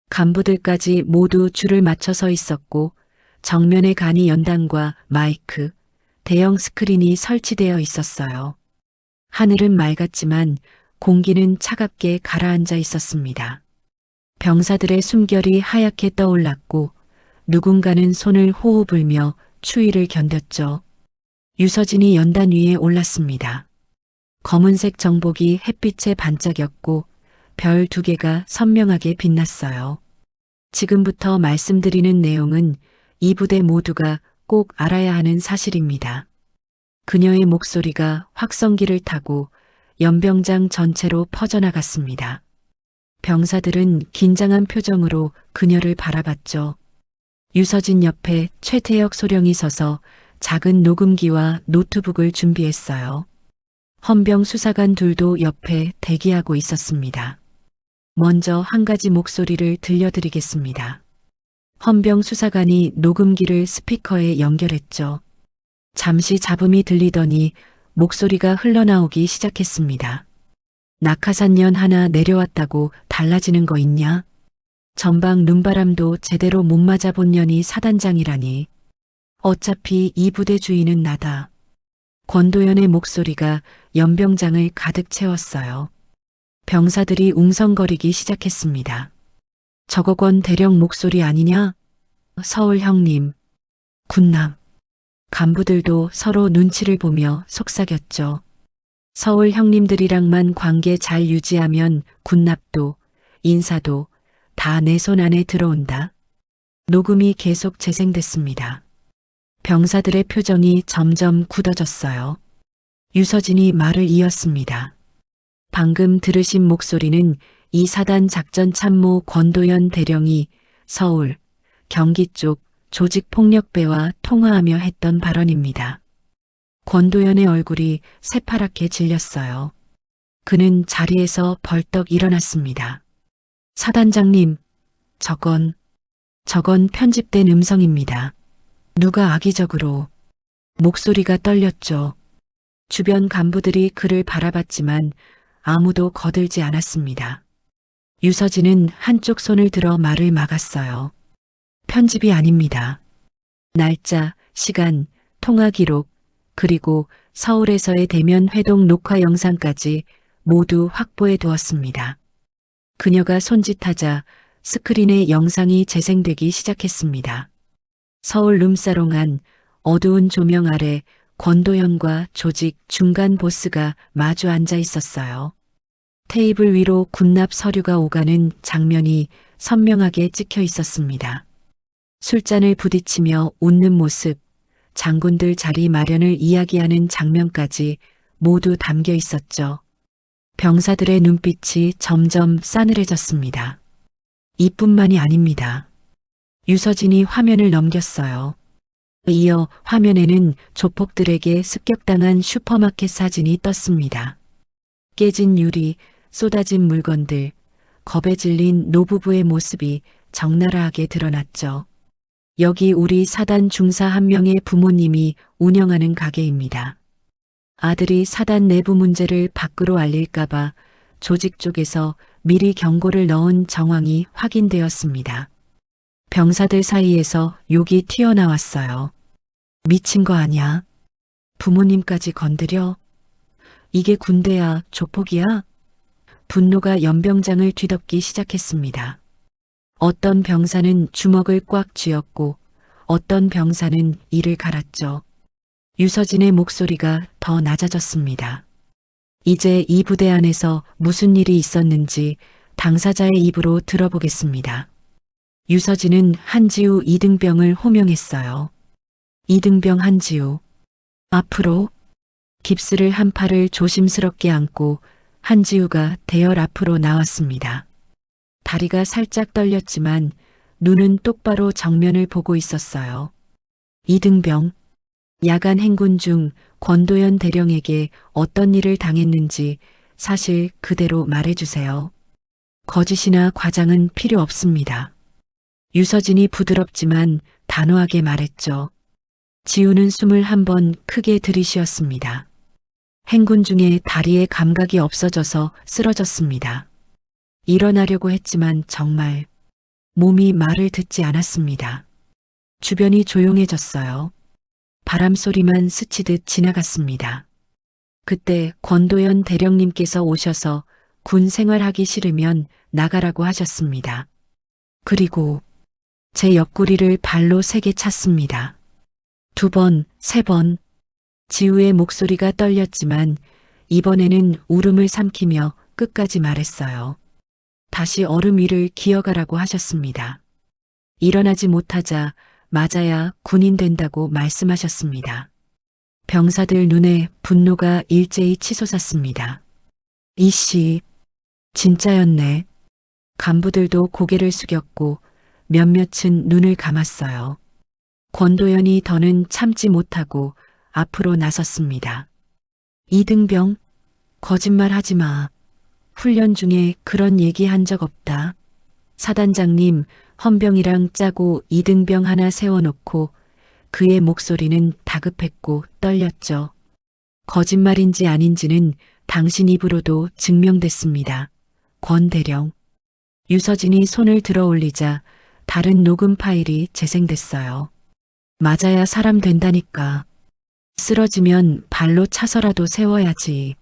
간부들까지 모두 줄을 맞춰 서 있었고 정면에 간이 연단과 마이크, 대형 스크린이 설치되어 있었어요. 하늘은 맑았지만 공기는 차갑게 가라앉아 있었습니다. 병사들의 숨결이 하얗게 떠올랐고 누군가는 손을 호호 불며 추위를 견뎠죠. 유서진이 연단 위에 올랐습니다. 검은색 정복이 햇빛에 반짝였고 별 2개가 선명하게 빛났어요. 지금부터 말씀드리는 내용은 이 부대 모두가 꼭 알아야 하는 사실입니다. 그녀의 목소리가 확성기를 타고 연병장 전체로 퍼져나갔습니다. 병사들은 긴장한 표정으로 그녀를 바라봤죠. 유서진 옆에 최태혁 소령이 서서 작은 녹음기와 노트북을 준비했어요. 헌병 수사관 둘도 옆에 대기하고 있었습니다. 먼저 한 가지 목소리를 들려드리겠습니다. 헌병 수사관이 녹음기를 스피커에 연결했죠. 잠시 잡음이 들리더니 목소리가 흘러나오기 시작했습니다. 낙하산연 하나 내려왔다고 달라지는 거 있냐? 전방 눈바람도 제대로 못 맞아본 년이 사단장이라니. 어차피 이 부대 주인은 나다. 권도연의 목소리가 연병장을 가득 채웠어요. 병사들이 웅성거리기 시작했습니다. 저거 권 대령 목소리 아니냐? 서울 형님. 군남. 간부들도 서로 눈치를 보며 속삭였죠. 서울 형님들이랑만 관계 잘 유지하면 군납도, 인사도 다 내 손 안에 들어온다. 녹음이 계속 재생됐습니다. 병사들의 표정이 점점 굳어졌어요. 유서진이 말을 이었습니다. 방금 들으신 목소리는 이 사단 작전 참모 권도연 대령이 서울, 경기 쪽 조직폭력배와 통화하며 했던 발언입니다. 권도연의 얼굴이 새파랗게 질렸어요. 그는 자리에서 벌떡 일어났습니다. 사단장님, 저건 편집된 음성입니다. 누가 악의적으로. 목소리가 떨렸죠. 주변 간부들이 그를 바라봤지만 아무도 거들지 않았습니다. 유서진은 한쪽 손을 들어 말을 막았어요. 편집이 아닙니다. 날짜, 시간, 통화 기록, 그리고 서울에서의 대면 회동 녹화 영상까지 모두 확보해 두었습니다. 그녀가 손짓하자 스크린에 영상이 재생되기 시작했습니다. 서울 룸사롱 안 어두운 조명 아래 권도연과 조직 중간 보스가 마주 앉아 있었어요. 테이블 위로 군납 서류가 오가는 장면이 선명하게 찍혀 있었습니다. 술잔을 부딪히며 웃는 모습, 장군들 자리 마련을 이야기하는 장면까지 모두 담겨 있었죠. 병사들의 눈빛이 점점 싸늘해졌습니다. 이뿐만이 아닙니다. 유서진이 화면을 넘겼어요. 이어 화면에는 조폭들에게 습격당한 슈퍼마켓 사진이 떴습니다. 깨진 유리, 쏟아진 물건들, 겁에 질린 노부부의 모습이 적나라하게 드러났죠. 여기 우리 사단 중사 한 명의 부모님이 운영하는 가게입니다. 아들이 사단 내부 문제를 밖으로 알릴까봐 조직 쪽에서 미리 경고를 넣은 정황이 확인되었습니다. 병사들 사이에서 욕이 튀어나왔어요. 미친 거 아냐? 부모님까지 건드려? 이게 군대야, 조폭이야? 분노가 연병장을 뒤덮기 시작했습니다. 어떤 병사는 주먹을 꽉 쥐었고 어떤 병사는 이를 갈았죠. 유서진의 목소리가 더 낮아졌습니다. 이제 이 부대 안에서 무슨 일이 있었는지 당사자의 입으로 들어보겠습니다. 유서진은 한지우 이등병을 호명했어요. 이등병 한지우. 앞으로. 깁스를 한 팔을 조심스럽게 안고 한지우가 대열 앞으로 나왔습니다. 다리가 살짝 떨렸지만 눈은 똑바로 정면을 보고 있었어요. 이등병. 야간 행군 중 권도연 대령에게 어떤 일을 당했는지 사실 그대로 말해주세요. 거짓이나 과장은 필요 없습니다. 유서진이 부드럽지만 단호하게 말했죠. 지우는 숨을 한 번 크게 들이쉬었습니다. 행군 중에 다리에 감각이 없어져서 쓰러졌습니다. 일어나려고 했지만 정말 몸이 말을 듣지 않았습니다. 주변이 조용해졌어요. 바람 소리만 스치듯 지나갔습니다. 그때 권도연 대령님께서 오셔서 군 생활하기 싫으면 나가라고 하셨습니다. 그리고 제 옆구리를 발로 3개 찼습니다. 2번, 3번. 지우의 목소리가 떨렸지만 이번에는 울음을 삼키며 끝까지 말했어요. 다시 얼음 위를 기어가라고 하셨습니다. 일어나지 못하자 맞아야 군인 된다고 말씀하셨습니다. 병사들 눈에 분노가 일제히 치솟았습니다. 이씨, 진짜였네. 간부들도 고개를 숙였고 몇몇은 눈을 감았어요. 권도연이 더는 참지 못하고 앞으로 나섰습니다. 이등병, 거짓말하지 마. 훈련 중에 그런 얘기 한 적 없다. 사단장님, 헌병이랑 짜고 이등병 하나 세워놓고 그의 목소리는 다급했고 떨렸죠. 거짓말인지 아닌지는 당신 입으로도 증명됐습니다. 권 대령. 유서진이 손을 들어 올리자 다른 녹음 파일이 재생됐어요. 맞아야 사람 된다니까. 쓰러지면 발로 차서라도 세워야지.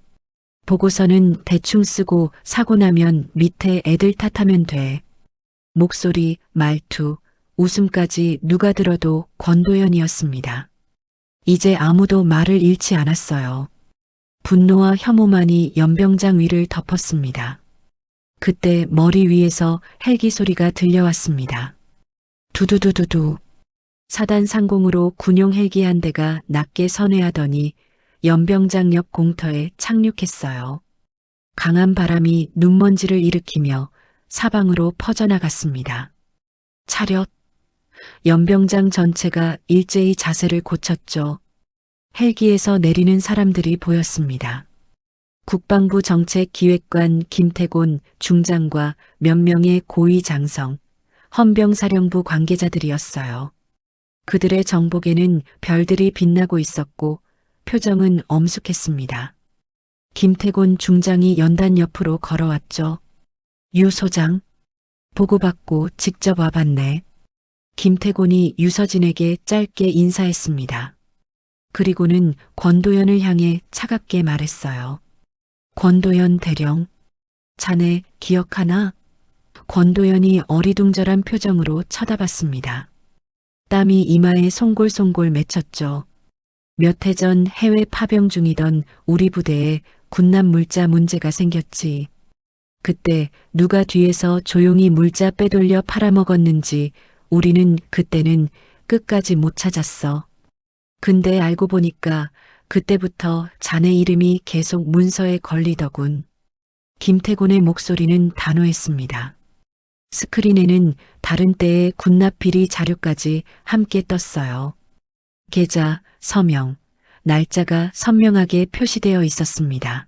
보고서는 대충 쓰고 사고 나면 밑에 애들 탓하면 돼. 목소리, 말투, 웃음까지 누가 들어도 권도연이었습니다. 이제 아무도 말을 잃지 않았어요. 분노와 혐오만이 연병장 위를 덮었습니다. 그때 머리 위에서 헬기 소리가 들려왔습니다. 두두두두두. 사단 상공으로 군용 헬기 한 대가 낮게 선회하더니 연병장 옆 공터에 착륙했어요. 강한 바람이 눈먼지를 일으키며 사방으로 퍼져나갔습니다. 차렷. 연병장 전체가 일제히 자세를 고쳤죠. 헬기에서 내리는 사람들이 보였습니다. 국방부 정책기획관 김태곤 중장과 몇 명의 고위 장성, 헌병사령부 관계자들이었어요. 그들의 정복에는 별들이 빛나고 있었고 표정은 엄숙했습니다. 김태곤 중장이 연단 옆으로 걸어왔죠. 유 소장, 보고받고 직접 와봤네. 김태곤이 유서진에게 짧게 인사했습니다. 그리고는 권도연을 향해 차갑게 말했어요. 권도연 대령, 자네 기억하나? 권도연이 어리둥절한 표정으로 쳐다봤습니다. 땀이 이마에 송골송골 맺혔죠. 몇 해 전 해외 파병 중이던 우리 부대에 군납 물자 문제가 생겼지. 그때 누가 뒤에서 조용히 물자 빼돌려 팔아먹었는지 우리는 그때는 끝까지 못 찾았어. 근데 알고 보니까 그때부터 자네 이름이 계속 문서에 걸리더군. 김태곤의 목소리는 단호했습니다. 스크린에는 다른 때의 군납 비리 자료까지 함께 떴어요. 계좌, 서명, 날짜가 선명하게 표시되어 있었습니다.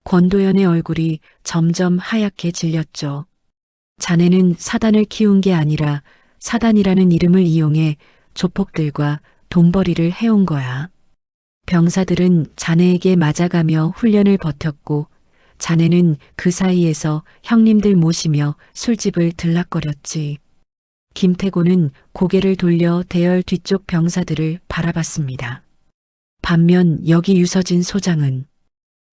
권도연의 얼굴이 점점 하얗게 질렸죠. 자네는 사단을 키운 게 아니라 사단이라는 이름을 이용해 조폭들과 돈벌이를 해온 거야. 병사들은 자네에게 맞아가며 훈련을 버텼고 자네는 그 사이에서 형님들 모시며 술집을 들락거렸지. 김태곤은 고개를 돌려 대열 뒤쪽 병사들을 바라봤습니다. 반면 여기 유서진 소장은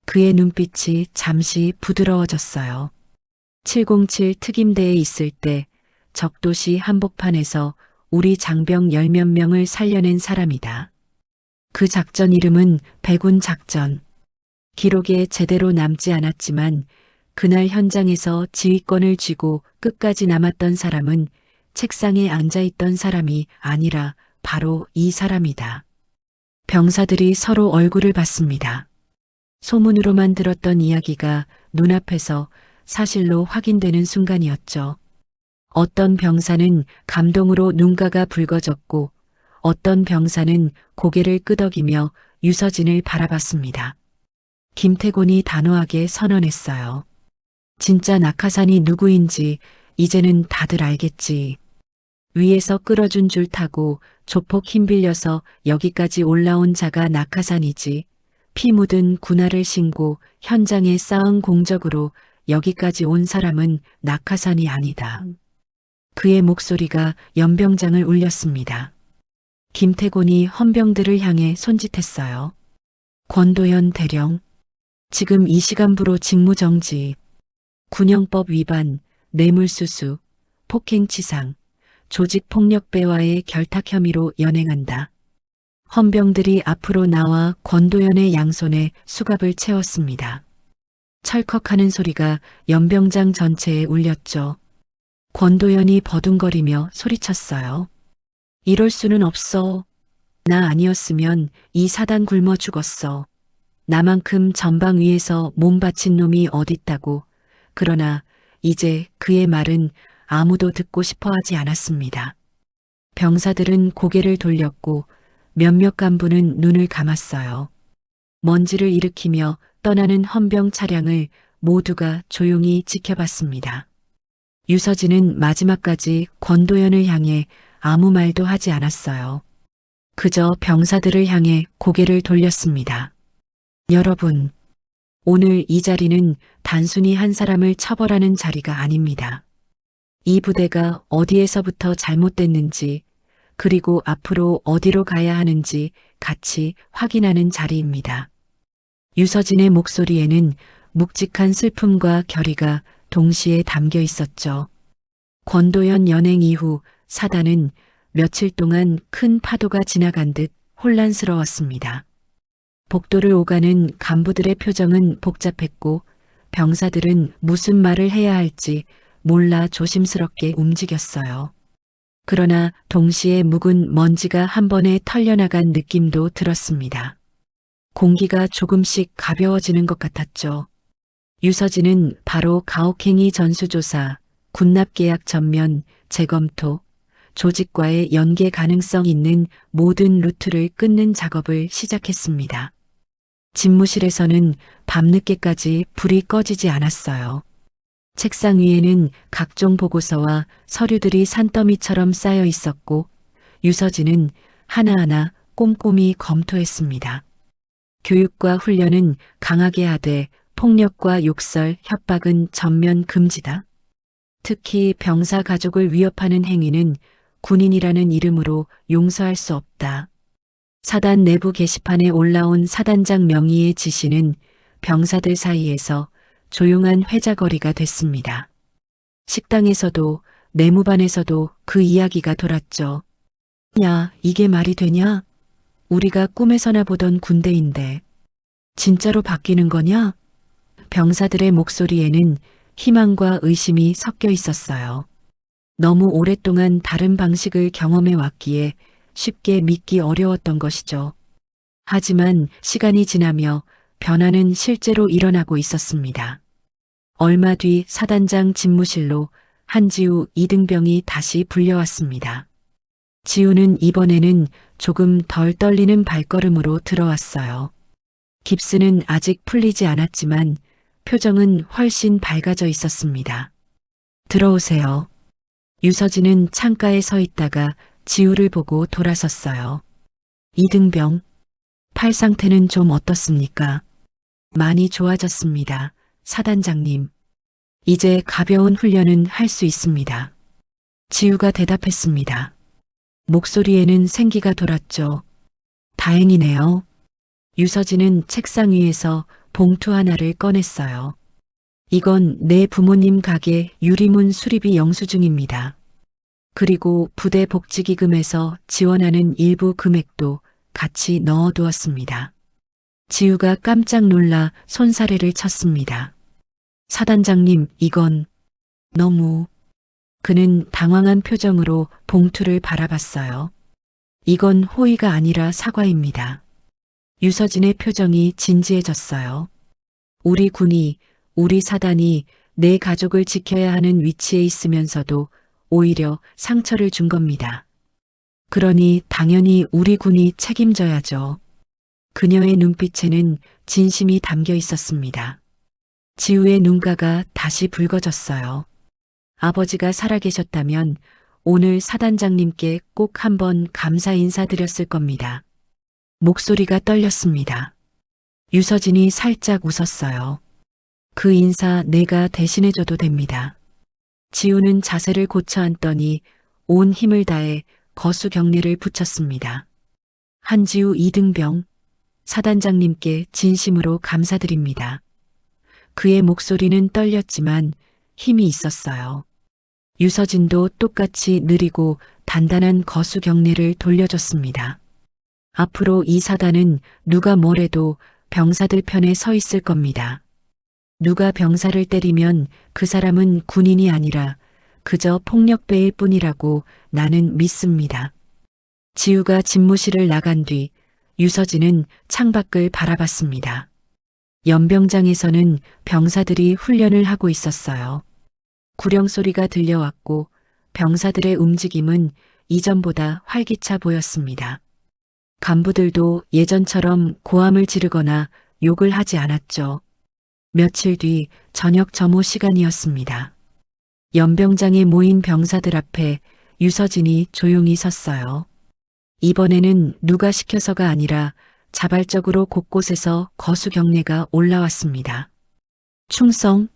그의 눈빛이 잠시 부드러워졌어요. 707 특임대에 있을 때 적도시 한복판에서 우리 장병 10몇 명을 살려낸 사람이다. 그 작전 이름은 백운 작전. 기록에 제대로 남지 않았지만 그날 현장에서 지휘권을 쥐고 끝까지 남았던 사람은 책상에 앉아있던 사람이 아니라 바로 이 사람이다. 병사들이 서로 얼굴을 봤습니다. 소문으로만 들었던 이야기가 눈앞에서 사실로 확인되는 순간이었죠. 어떤 병사는 감동으로 눈가가 붉어졌고 어떤 병사는 고개를 끄덕이며 유서진을 바라봤습니다. 김태곤이 단호하게 선언했어요. 진짜 낙하산이 누구인지 이제는 다들 알겠지. 위에서 끌어준 줄 타고 조폭 힘 빌려서 여기까지 올라온 자가 낙하산이지. 피 묻은 군화를 신고 현장에 쌓은 공적으로 여기까지 온 사람은 낙하산이 아니다. 그의 목소리가 연병장을 울렸습니다. 김태곤이 헌병들을 향해 손짓했어요. 권도연 대령, 지금 이 시간부로 직무정지, 군형법 위반, 뇌물수수, 폭행치상, 조직폭력배와의 결탁 혐의로 연행한다. 헌병들이 앞으로 나와 권도연의 양손에 수갑을 채웠습니다. 철컥하는 소리가 연병장 전체에 울렸죠. 권도연이 버둥거리며 소리쳤어요. 이럴 수는 없어. 나 아니었으면 이 사단 굶어 죽었어. 나만큼 전방 위에서 몸 바친 놈이 어딨다고. 그러나 이제 그의 말은 아무도 듣고 싶어 하지 않았습니다. 병사들은 고개를 돌렸고 몇몇 간부는 눈을 감았어요. 먼지를 일으키며 떠나는 헌병 차량을 모두가 조용히 지켜봤습니다. 유서진은 마지막까지 권도연을 향해 아무 말도 하지 않았어요. 그저 병사들을 향해 고개를 돌렸습니다. 여러분, 오늘 이 자리는 단순히 한 사람을 처벌하는 자리가 아닙니다. 이 부대가 어디에서부터 잘못됐는지, 그리고 앞으로 어디로 가야 하는지 같이 확인하는 자리입니다. 유서진의 목소리에는 묵직한 슬픔과 결의가 동시에 담겨 있었죠. 권도현 연행 이후 사단은 며칠 동안 큰 파도가 지나간 듯 혼란스러웠습니다. 복도를 오가는 간부들의 표정은 복잡했고 병사들은 무슨 말을 해야 할지 몰라 조심스럽게 움직였어요. 그러나 동시에 묵은 먼지가 한 번에 털려나간 느낌도 들었습니다. 공기가 조금씩 가벼워지는 것 같았죠. 유서진은 바로 가혹행위 전수조사, 군납계약 전면, 재검토, 조직과의 연계 가능성 있는 모든 루트를 끊는 작업을 시작했습니다. 집무실에서는 밤늦게까지 불이 꺼지지 않았어요. 책상 위에는 각종 보고서와 서류들이 산더미처럼 쌓여 있었고 유서진은 하나하나 꼼꼼히 검토했습니다. 교육과 훈련은 강하게 하되 폭력과 욕설, 협박은 전면 금지다. 특히 병사 가족을 위협하는 행위는 군인이라는 이름으로 용서할 수 없다. 사단 내부 게시판에 올라온 사단장 명의의 지시는 병사들 사이에서 조용한 회자거리가 됐습니다. 식당에서도 내무반에서도 그 이야기가 돌았죠. 야, 이게 말이 되냐? 우리가 꿈에서나 보던 군대인데 진짜로 바뀌는 거냐? 병사들의 목소리에는 희망과 의심이 섞여 있었어요. 너무 오랫동안 다른 방식을 경험해 왔기에 쉽게 믿기 어려웠던 것이죠. 하지만 시간이 지나며 변화는 실제로 일어나고 있었습니다. 얼마 뒤 사단장 집무실로 한지우 이등병이 다시 불려왔습니다. 지우는 이번에는 조금 덜 떨리는 발걸음으로 들어왔어요. 깁스는 아직 풀리지 않았지만 표정은 훨씬 밝아져 있었습니다. 들어오세요. 유서진은 창가에 서 있다가 지우를 보고 돌아섰어요. 이등병, 팔 상태는 좀 어떻습니까? 많이 좋아졌습니다. 사단장님. 이제 가벼운 훈련은 할 수 있습니다. 지우가 대답했습니다. 목소리에는 생기가 돌았죠. 다행이네요. 유서진은 책상 위에서 봉투 하나를 꺼냈어요. 이건 내 부모님 가게 유리문 수리비 영수증입니다. 그리고 부대 복지기금에서 지원하는 일부 금액도 같이 넣어두었습니다. 지우가 깜짝 놀라 손사래를 쳤습니다. 사단장님, 이건 너무... 그는 당황한 표정으로 봉투를 바라봤어요. 이건 호의가 아니라 사과입니다. 유서진의 표정이 진지해졌어요. 우리 군이, 우리 사단이 내 가족을 지켜야 하는 위치에 있으면서도 오히려 상처를 준 겁니다. 그러니 당연히 우리 군이 책임져야죠. 그녀의 눈빛에는 진심이 담겨 있었습니다. 지우의 눈가가 다시 붉어졌어요. 아버지가 살아계셨다면 오늘 사단장님께 꼭 한번 감사 인사드렸을 겁니다. 목소리가 떨렸습니다. 유서진이 살짝 웃었어요. 그 인사 내가 대신해줘도 됩니다. 지우는 자세를 고쳐 앉더니 온 힘을 다해 거수 경례를 붙였습니다. 한지우 이등병, 사단장님께 진심으로 감사드립니다. 그의 목소리는 떨렸지만 힘이 있었어요. 유서진도 똑같이 느리고 단단한 거수 경례를 돌려줬습니다. 앞으로 이 사단은 누가 뭐래도 병사들 편에 서 있을 겁니다. 누가 병사를 때리면 그 사람은 군인이 아니라 그저 폭력배일 뿐이라고 나는 믿습니다. 지우가 집무실을 나간 뒤 유서진은 창밖을 바라봤습니다. 연병장에서는 병사들이 훈련을 하고 있었어요. 구령 소리가 들려왔고 병사들의 움직임은 이전보다 활기차 보였습니다. 간부들도 예전처럼 고함을 지르거나 욕을 하지 않았죠. 며칠 뒤 저녁 점호 시간이었습니다. 연병장에 모인 병사들 앞에 유서진이 조용히 섰어요. 이번에는 누가 시켜서가 아니라 자발적으로 곳곳에서 거수 경례가 올라왔습니다. 충성,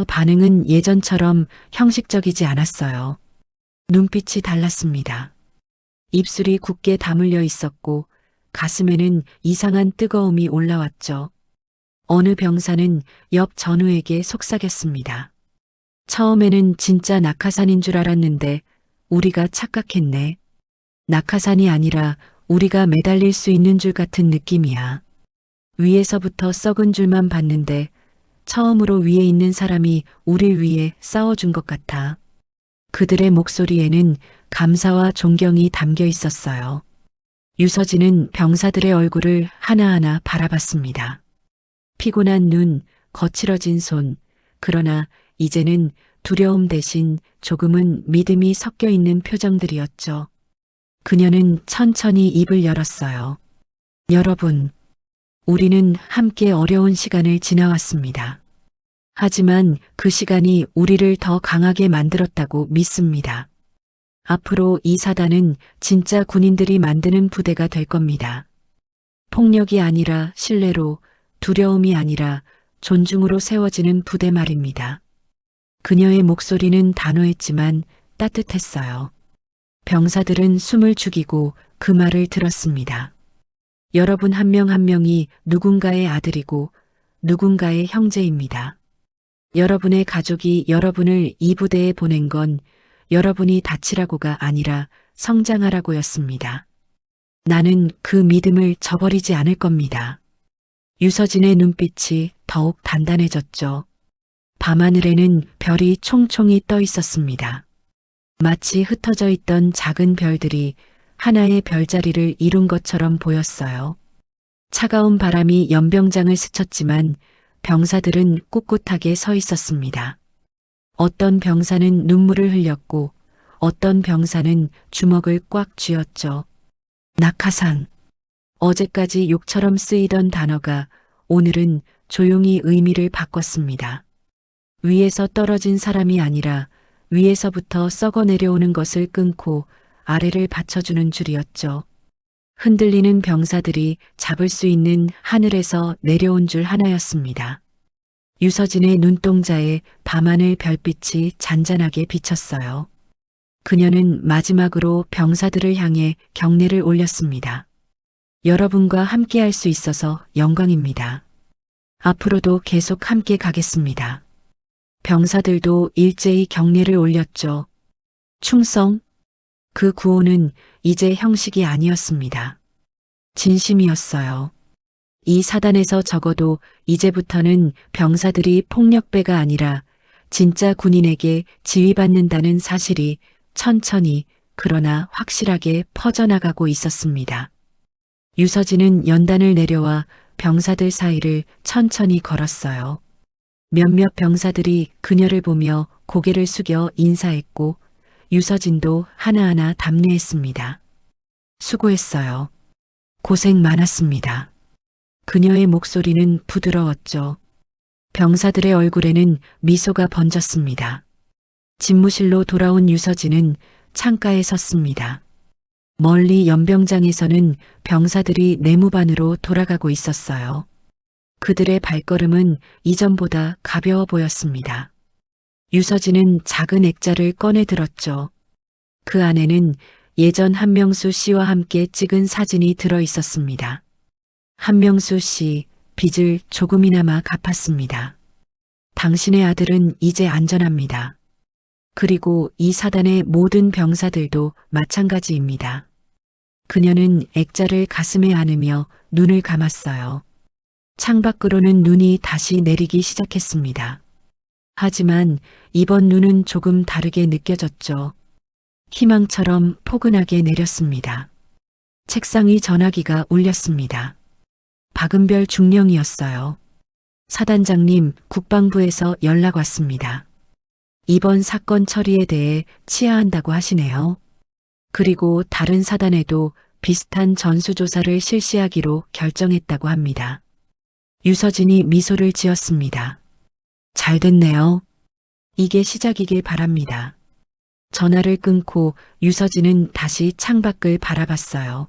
반응은 예전처럼 형식적이지 않았어요. 눈빛이 달랐습니다. 입술이 굳게 다물려 있었고 가슴에는 이상한 뜨거움이 올라왔죠. 어느 병사는 옆 전우에게 속삭였습니다. 처음에는 진짜 낙하산인 줄 알았는데 우리가 착각했네. 낙하산이 아니라 우리가 매달릴 수 있는 줄 같은 느낌이야. 위에서부터 썩은 줄만 봤는데 처음으로 위에 있는 사람이 우릴 위해 싸워준 것 같아. 그들의 목소리에는 감사와 존경이 담겨 있었어요. 유서진은 병사들의 얼굴을 하나하나 바라봤습니다. 피곤한 눈, 거칠어진 손, 그러나 이제는 두려움 대신 조금은 믿음이 섞여 있는 표정들이었죠. 그녀는 천천히 입을 열었어요. 여러분, 우리는 함께 어려운 시간을 지나왔습니다. 하지만 그 시간이 우리를 더 강하게 만들었다고 믿습니다. 앞으로 이 사단은 진짜 군인들이 만드는 부대가 될 겁니다. 폭력이 아니라 신뢰로, 두려움이 아니라 존중으로 세워지는 부대 말입니다. 그녀의 목소리는 단호했지만 따뜻했어요. 병사들은 숨을 죽이고 그 말을 들었습니다. 여러분 한 명 한 명이 누군가의 아들이고 누군가의 형제입니다. 여러분의 가족이 여러분을 이 부대에 보낸 건 여러분이 다치라고가 아니라 성장하라고였습니다. 나는 그 믿음을 저버리지 않을 겁니다. 유서진의 눈빛이 더욱 단단해졌죠. 밤하늘에는 별이 총총히 떠 있었습니다. 마치 흩어져 있던 작은 별들이 하나의 별자리를 이룬 것처럼 보였어요. 차가운 바람이 연병장을 스쳤지만 병사들은 꿋꿋하게 서 있었습니다. 어떤 병사는 눈물을 흘렸고 어떤 병사는 주먹을 꽉 쥐었죠. 낙하산. 어제까지 욕처럼 쓰이던 단어가 오늘은 조용히 의미를 바꿨습니다. 위에서 떨어진 사람이 아니라 위에서부터 썩어 내려오는 것을 끊고 아래를 받쳐주는 줄이었죠. 흔들리는 병사들이 잡을 수 있는 하늘에서 내려온 줄 하나였습니다. 유서진의 눈동자에 밤하늘 별빛이 잔잔하게 비쳤어요. 그녀는 마지막으로 병사들을 향해 경례를 올렸습니다. 여러분과 함께 할 수 있어서 영광입니다. 앞으로도 계속 함께 가겠습니다. 병사들도 일제히 경례를 올렸죠. 충성. 그 구호는 이제 형식이 아니었습니다. 진심이었어요. 이 사단에서 적어도 이제부터는 병사들이 폭력배가 아니라 진짜 군인에게 지휘받는다는 사실이 천천히 그러나 확실하게 퍼져나가고 있었습니다. 유서진은 연단을 내려와 병사들 사이를 천천히 걸었어요. 몇몇 병사들이 그녀를 보며 고개를 숙여 인사했고 유서진도 하나하나 답례했습니다. 수고했어요. 고생 많았습니다. 그녀의 목소리는 부드러웠죠. 병사들의 얼굴에는 미소가 번졌습니다. 집무실로 돌아온 유서진은 창가에 섰습니다. 멀리 연병장에서는 병사들이 내무반으로 돌아가고 있었어요. 그들의 발걸음은 이전보다 가벼워 보였습니다. 유서진은 작은 액자를 꺼내 들었죠. 그 안에는 예전 한명수 씨와 함께 찍은 사진이 들어 있었습니다. 한명수 씨, 빚을 조금이나마 갚았습니다. 당신의 아들은 이제 안전합니다. 그리고 이 사단의 모든 병사들도 마찬가지입니다. 그녀는 액자를 가슴에 안으며 눈을 감았어요. 창밖으로는 눈이 다시 내리기 시작했습니다. 하지만 이번 눈은 조금 다르게 느껴졌죠. 희망처럼 포근하게 내렸습니다. 책상 위 전화기가 울렸습니다. 박은별 중령이었어요. 사단장님, 국방부에서 연락 왔습니다. 이번 사건 처리에 대해 치하한다고 하시네요. 그리고 다른 사단에도 비슷한 전수조사를 실시하기로 결정했다고 합니다. 유서진이 미소를 지었습니다. 잘 됐네요. 이게 시작이길 바랍니다. 전화를 끊고 유서진은 다시 창밖을 바라봤어요.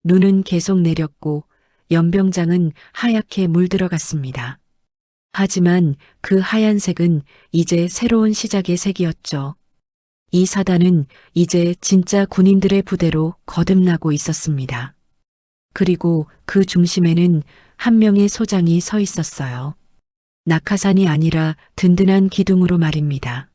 눈은 계속 내렸고 연병장은 하얗게 물들어갔습니다. 하지만 그 하얀색은 이제 새로운 시작의 색이었죠. 이 사단은 이제 진짜 군인들의 부대로 거듭나고 있었습니다. 그리고 그 중심에는 한 명의 소장이 서 있었어요. 낙하산이 아니라 든든한 기둥으로 말입니다.